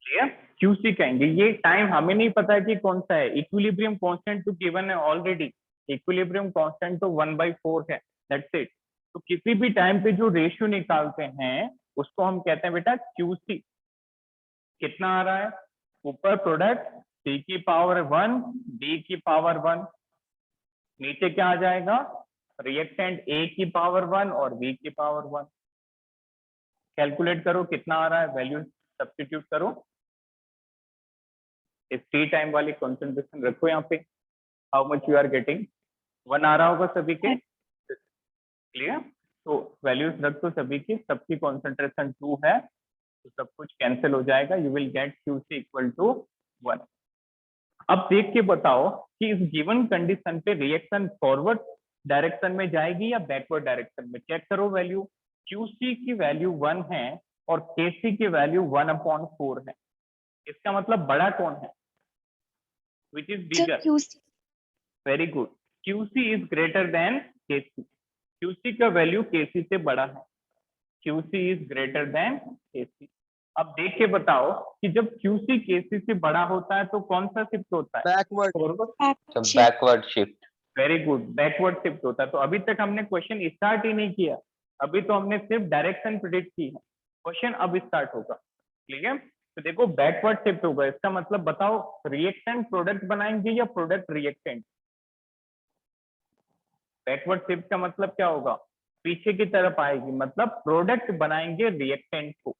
Clear, QC कहेंगे। ये टाइम हमें नहीं पता कि कौन सा है। इक्विलिब्रियम कांस्टेंट तो गिवन है ऑलरेडी, इक्विलिब्रियम कांस्टेंट तो 1/4 है, दैट्स इट। तो किसी भी टाइम पे जो रेशियो निकालते हैं उसको हम कहते हैं बेटा क्यूसी। कितना आ रहा है ऊपर प्रोडक्ट सी की पावर 1 डी की पावर 1, नीचे क्या आ जाएगा रिएक्टेंट ए की पावर 1 और बी की पावर 1। कैलकुलेट करो कितना आ रहा है, वैल्यू सब्स्टिट्यूट करो, इस टी टाइम वाली कंसंट्रेशन रखो यहाँ पे, how much you are getting, 1 आ रहा होगा सभी के, क्लियर। तो वैल्यूज रख दो सभी की, सबकी कॉन्सेंट्रेशन 2 है तो सब कुछ कैंसिल हो जाएगा, you will get QC equal to 1। अब देख के बताओ कि इस गिवन कंडीशन पे रिएक्शन फॉरवर्ड डायरेक्शन में जाएगी या बैकवर्ड डायरेक्शन में। चेक करो वैल्यू, QC की वैल्यू 1 है और KC की वैल्यू 1/4 है। इसका मतलब बड़ा कौन है, which is Sir, bigger. QC. Very good, QC is greater than KC। QC का वैल्यू KC से बड़ा है, QC is greater than KC। अब देख के बताओ कि जब QC KC से बड़ा होता है तो कौन सा शिफ्ट होता है, backward. Forward. Backward shift. Backward shift. Very good, backward shift होता है। तो अभी तक हमने क्वेश्चन स्टार्ट ही नहीं किया, अभी तो हमने सिर्फ डायरेक्शन प्रेडिक्ट की है, क्वेश्चन अब स्टार्ट होगा, ठीक है। तो देखो बैकवर्ड शिफ्ट होगा, इसका मतलब बताओ रिएक्टेंट प्रोडक्ट बनाएंगे या प्रोडक्ट रिएक्टेंट। बैकवर्ड शिफ्ट का मतलब क्या होगा, पीछे की तरफ आएगी, मतलब प्रोडक्ट बनाएंगे रिएक्टेंट को,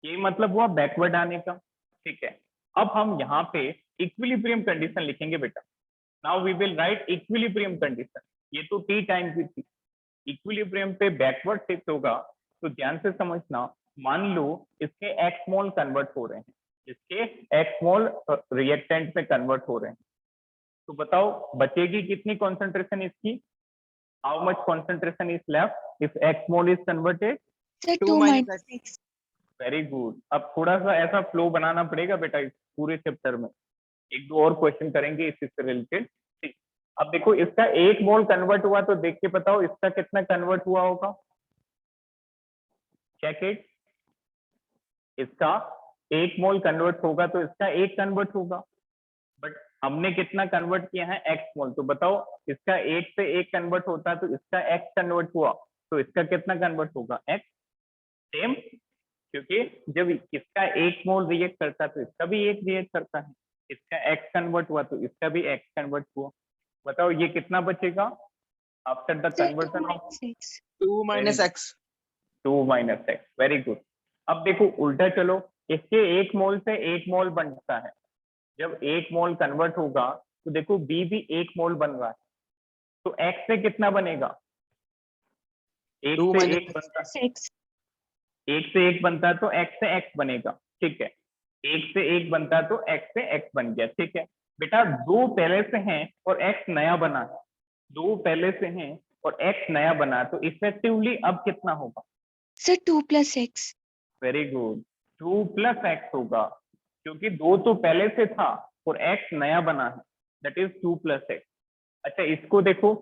ये मतलब हुआ बैकवर्ड आने का, ठीक है। अब हम यहाँ पे इक्विलिब्रियम कंडीशन लिखेंगे बेटा, now we will write equilibrium condition. ये तो टी टाइम की थी, इक्विलिब्रियम पे बैकवर्ड शिफ्ट होगा तो ध्यान से समझना। मान लो इसके एक्स मोल कन्वर्ट हो रहे हैं, इसके एक्स मोल रिएक्टेंट में कन्वर्ट हो रहे हैं, तो बताओ बचेगी कितनी कॉन्सेंट्रेशन इसकी, how much concentration is left if x mole is converted. Sir, 2 2 minus minus X. Very good, अब थोड़ा सा ऐसा फ्लो बनाना पड़ेगा बेटा इस पूरे चैप्टर में, एक दो और क्वेश्चन करेंगे इसी से रिलेटेड, ठीक। अब देखो इसका 1 मोल कन्वर्ट हुआ तो देख के बताओ इसका कितना कन्वर्ट हुआ होगा, चेक इट। इसका 1 मोल कन्वर्ट होगा तो इसका 1 कन्वर्ट होगा, बट हमने कितना कन्वर्ट किया है एक्स मोल, तो बताओ इसका 1 से 1 कन्वर्ट होता है तो इसका एक्स कन्वर्ट हुआ तो इसका कितना कन्वर्ट होगा एक्स, सेम, क्योंकि जब इसका 1 मोल रिएक्ट करता है तो इसका भी 1 रिएक्ट करता है, इसका एक्स कन्वर्ट हुआ तो इसका भी एक्स कन्वर्ट हुआ। बताओ ये कितना बचेगा after the Sir, 2 conversion of minus X. 2 minus X। 2 minus x, very good. अब देखो उल्टा चलो, इसके 1 मोल से 1 मोल बनता है, जब 1 मोल कन्वर्ट होगा तो देखो बी भी 1 मोल बन रहा है, तो एक्स से कितना बनेगा, 1 2 से minus 1 बनता Plus X. 1 से 1 बनता है तो x से x बनेगा, ठीक है। 1 से 1 बनता है तो x से x बन गया, ठीक है। बेटा 2 पहले से हैं और x नया बना है, 2 पहले से हैं और x नया बना है, तो इफेक्टिवली अब कितना होगा, Sir, 2 plus X. Very good, 2 plus x होगा, क्योंकि 2 तो पहले से था और x नया बना है, दैट इज 2 प्लस एक्स। अच्छा इसको देखो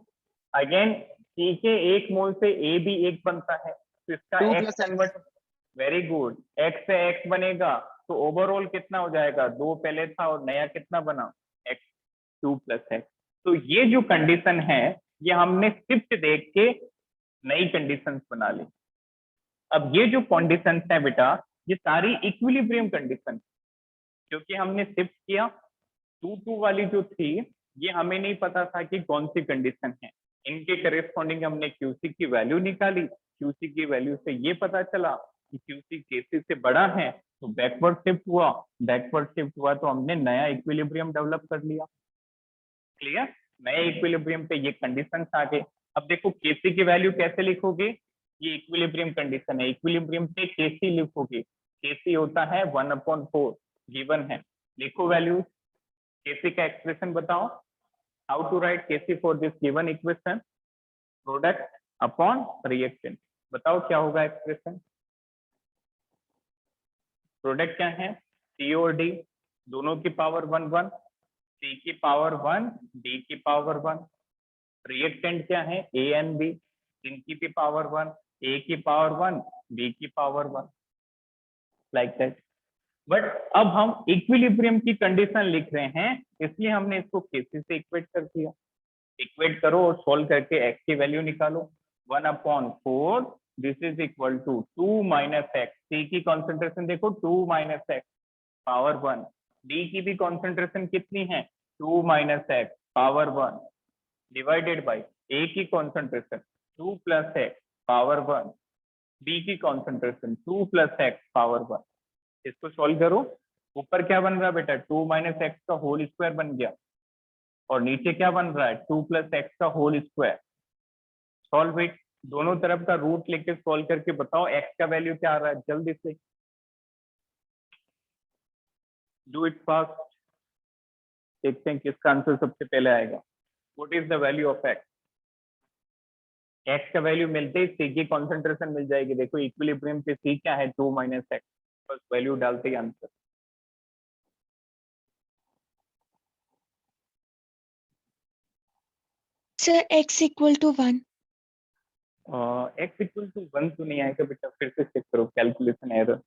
अगेन, C के 1 मोल से A भी 1 बनता है तो इसका 2 x plus X। Convert, very good, x से x बनेगा तो ओवरऑल कितना हो जाएगा, 2 पहले था और नया कितना बना x, 2 प्लस एक्स। तो ये जो कंडीशन है ये हमने शिफ्ट देख के नई कंडीशंस बना ली। अब ये जो कंडीशंस है बेटा ये सारी इक्विलिब्रियम कंडीशन, क्योंकि हमने शिफ्ट किया 2 वाली जो थी ये हमें नहीं पता था कि कौन सी कंडीशन है, इनके करेस्पॉन्डिंग हमने QC की वैल्यू निकाली, QC की वैल्यू से ये पता चला कि QC KC से बड़ा है तो बैकवर्ड शिफ्ट हुआ, बैकवर्ड शिफ्ट हुआ तो हमने नया इक्विलिब्रियम डेवलप कर लिया, क्लियर। नए इक्विलिब्रियम पे ये कंडीशन आ गए। अब देखो KC की वैल्यू कैसे लिखोगे, ये इक्विलिब्रियम कंडीशन है, इक्विलिब्रियम पे KC लिखोगे, KC होता है 1/4 गिवन है, लिखो वैल्यूज, KC का एक्सप्रेशन बताओ, how to write KC for this given equation, product upon reactant, बताओ क्या होगा एक्सप्रेशन, प्रोडक्ट क्या है C और D दोनों की पावर 1 1, C की पावर 1 D की पावर 1, रिएक्टेंट क्या है A एंड B इनकी भी पावर 1, A की पावर 1 B की पावर 1, लाइक दैट। बट अब हम इक्विलिब्रियम की कंडीशन लिख रहे हैं, इसलिए हमने इसको केसी से इक्वेट कर दिया। इक्वेट करो और सोल्व करके एक्स की वैल्यू निकालो। 1/4 this is equal to 2 minus X. C की कॉन्सेंट्रेशन देखो 2 माइनस एक्स पावर 1। डी की भी कॉन्सेंट्रेशन कितनी है 2 minus X power 1 divided by A की concentration 2 plus X power 1, B की कॉन्सेंट्रेशन 2 प्लस एक्स पावर 1। इसको सॉल्व करो। ऊपर क्या बन रहा है बेटा 2 माइनस एक्स का होल स्क्वायर बन गया, और नीचे क्या बन रहा है 2 प्लस एक्स का होल स्क्वायर। Solve it. दोनों तरफ का रूट लेके सॉल्व करके बताओ एक्स का वैल्यू क्या आ रहा है, जल्दी से डू इट फास्ट। देखते हैं किसका आंसर सबसे पहले आएगा। What is the value of x? X का वैल्यू मिलते ही सी की कॉन्सेंट्रेशन मिल जाएगी। देखो इक्विलिब्रियम पे सी क्या है 2 माइनस एक्स, बस वैल्यू डालते ही answer. Sir, x equal to 1. X equal to 1 तो नहीं आएगा बेटा, फिर से चेक करो। Calculation error,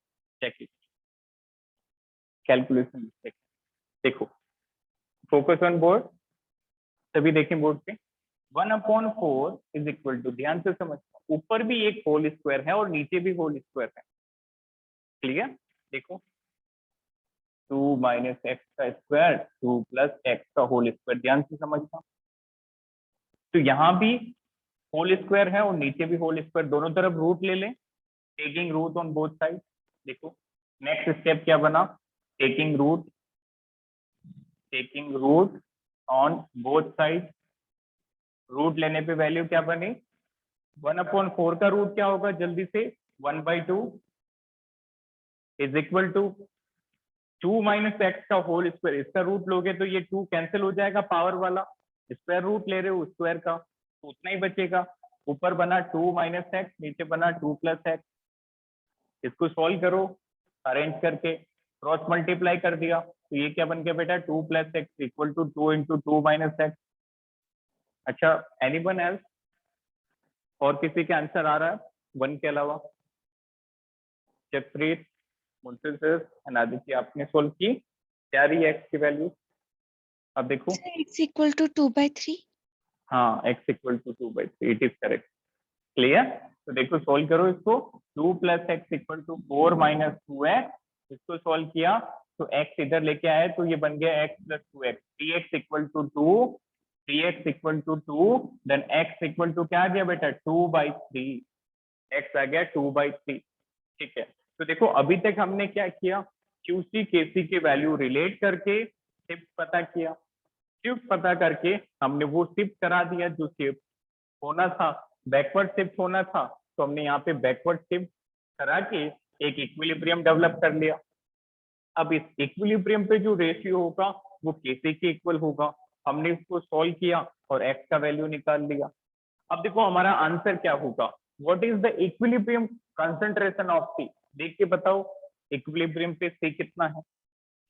check it. Calculation mistake. देखो फोकस ऑन बोर्ड, सभी देखें बोर्ड पे। 1/4 इज इक्वल टू, ध्यान से समझना, ऊपर भी एक होल स्क्वायर है और नीचे भी होल स्क्वायर है। क्लियर? देखो 2 माइनस एक्स का स्क्वायर 2 प्लस एक्स का होल स्क्वायर, ध्यान से समझना। तो यहाँ भी होल स्क्वायर है और नीचे भी होल स्क्वायर, दोनों तरफ रूट ले लें, taking root on both side. देखो नेक्स्ट स्टेप क्या बना, taking root on both side. Root लेने पे वैल्यू क्या बनी 1/4 का रूट क्या होगा जल्दी से 1/2 is equal to 2 minus X का होल स्क्वायर। इसका रूट लोगे तो ये 2 कैंसिल हो जाएगा, पावर वाला स्क्वायर रूट ले रहे हो स्क्वायर का, तो उतना ही बचेगा। ऊपर बना 2 माइनस एक्स, नीचे बना 2 प्लस एक्स। इसको सॉल्व करो अरेंज करके, क्रॉस मल्टीप्लाई कर दिया, तो ये क्या बन गया बेटा 2 plus X equal to 2 into 2 minus X. अच्छा एनीवन एल्स? और किसी के आंसर आ रहा है 1 के अलावा? जसप्रीत, मुंसिफ एंड आदित्य, आपने सोल्व की, क्या रही है एक्स की वैल्यू? अब देखो Sir, x equal to 2/3. हाँ x equal to 2/3, it is correct. Clear? तो देखो सोल्व करो इसको। 2 plus X equal to 4 minus 2x, इसको सोल्व किया तो x इधर लेके आए तो ये बन गया x plus 2x। 3x equal to 2, 3x equal to 2, then x equal to क्या आ गया बेटा 2/3, x आ गया 2/3। ठीक है, तो देखो अभी तक हमने क्या किया, QC KC के वैल्यू रिलेट करके शिफ्ट पता किया, शिफ्ट पता करके हमने वो शिफ्ट करा दिया जो शिफ्ट होना था, बैकवर्ड शिफ्ट होना था, तो हमने यहाँ पे बैकवर्ड शिफ्ट करा के एक इक्विलिब्रियम डेवलप कर लिया। अब इस इक्विलिब्रियम पे जो रेशियो होगा वो केसी के इक्वल होगा। हमने इसको सॉल्व किया और एक्स का वैल्यू निकाल लिया। अब देखो हमारा आंसर क्या होगा, what is the equilibrium concentration of C. देख के बताओ इक्विलिब्रियम पे सी कितना है,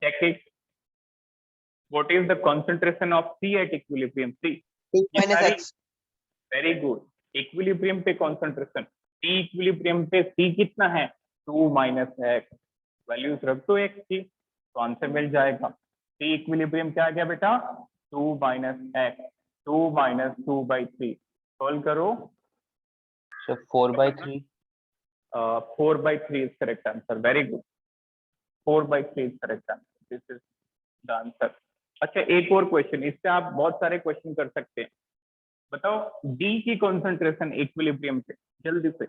check it. What is the concentration of C at equilibrium? C 2 ये minus सारी, x. Very good. इक्विलिब्रियम पे कॉन्सेंट्रेशन, टी इक्विलिब्रियम पे सी कितना है 2 माइनस एक्स, वैल्यूज रख दो एक्स की तो आंसर मिल जाएगा। टी इक्विलिब्रियम क्या आ गया बेटा 2 माइनस एक्स, 2 माइनस 2/3। सॉल्व करो। So 4/3. 4/3 is correct answer, very good, 4/3 is correct answer, this is the answer। अच्छा एक और क्वेश्चन, इससे आप बहुत सारे क्वेश्चन कर सकते हैं। बताओ डी की कॉन्सेंट्रेशन इक्विलिब्रियम पे, जल्दी से।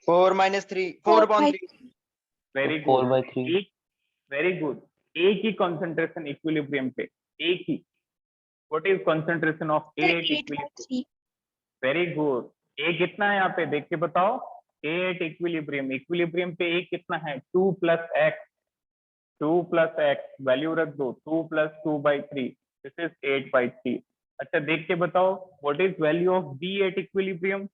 4 minus 3. 4/3. Very So good, 4/3. Very good. A की कॉन्सेंट्रेशन इक्विलिब्रियम पे, ए की, what is concentration of A Sir, at equilibrium? 8/3. Very good. A कितना है यहाँ पे देख के बताओ, ए एट इक्विलिब्रियम, इक्विलिब्रियम पे ए कितना है 2 plus x, 2 plus x, value रख दो 2 प्लस 2/3, दिस इज 8/3। अच्छा देख के बताओ what is value of B at equilibrium?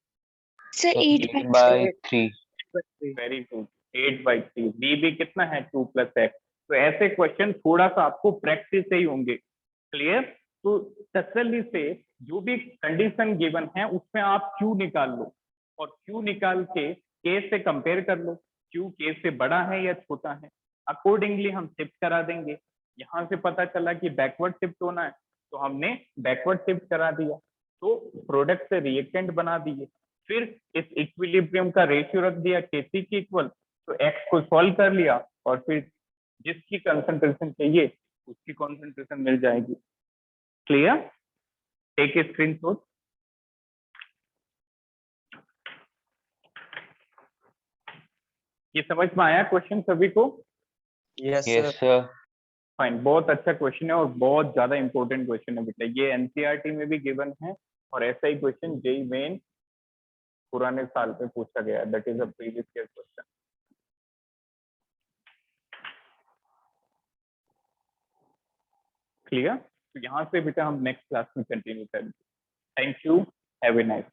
Sir, So 8/3. 8/3. Very good, 8/3। B भी कितना है 2 प्लस एक्स। तो ऐसे क्वेश्चन थोड़ा सा आपको प्रैक्टिस से ही होंगे। क्लियर? तो तसल्ली से जो भी कंडीशन गिवन है उसमें आप क्यू निकाल लो और क्यू निकाल के के से कंपेयर कर लो। Q K से बड़ा है या छोटा है, अकॉर्डिंगली हम शिफ्ट करा देंगे। यहाँ से पता चला कि बैकवर्ड शिफ्ट होना है तो हमने बैकवर्ड शिफ्ट करा दिया, तो प्रोडक्ट से रिएक्टेंट बना दिए। फिर इस इक्विलिब्रियम का रेशियो रख दिया Kc के इक्वल, तो X को सॉल्व कर लिया और फिर जिसकी कंसंट्रेशन चाहिए उसकी कंसंट्रेशन मिल जाएगी। क्लियर? Take a screenshot. ये समझ में आया क्वेश्चन सभी को? Yes, Yes, sir. sir. Fine, बहुत अच्छा क्वेश्चन है और बहुत ज्यादा इंपॉर्टेंट क्वेश्चन है बेटा। ये एनसीईआरटी में भी गिवन है और ऐसा ही क्वेश्चन जेईई मेन पुराने साल में पूछा गया, that is a previous year question. Clear? तो यहाँ से बेटा हम नेक्स्ट क्लास में कंटिन्यू करेंगे। Thank you, have a nice.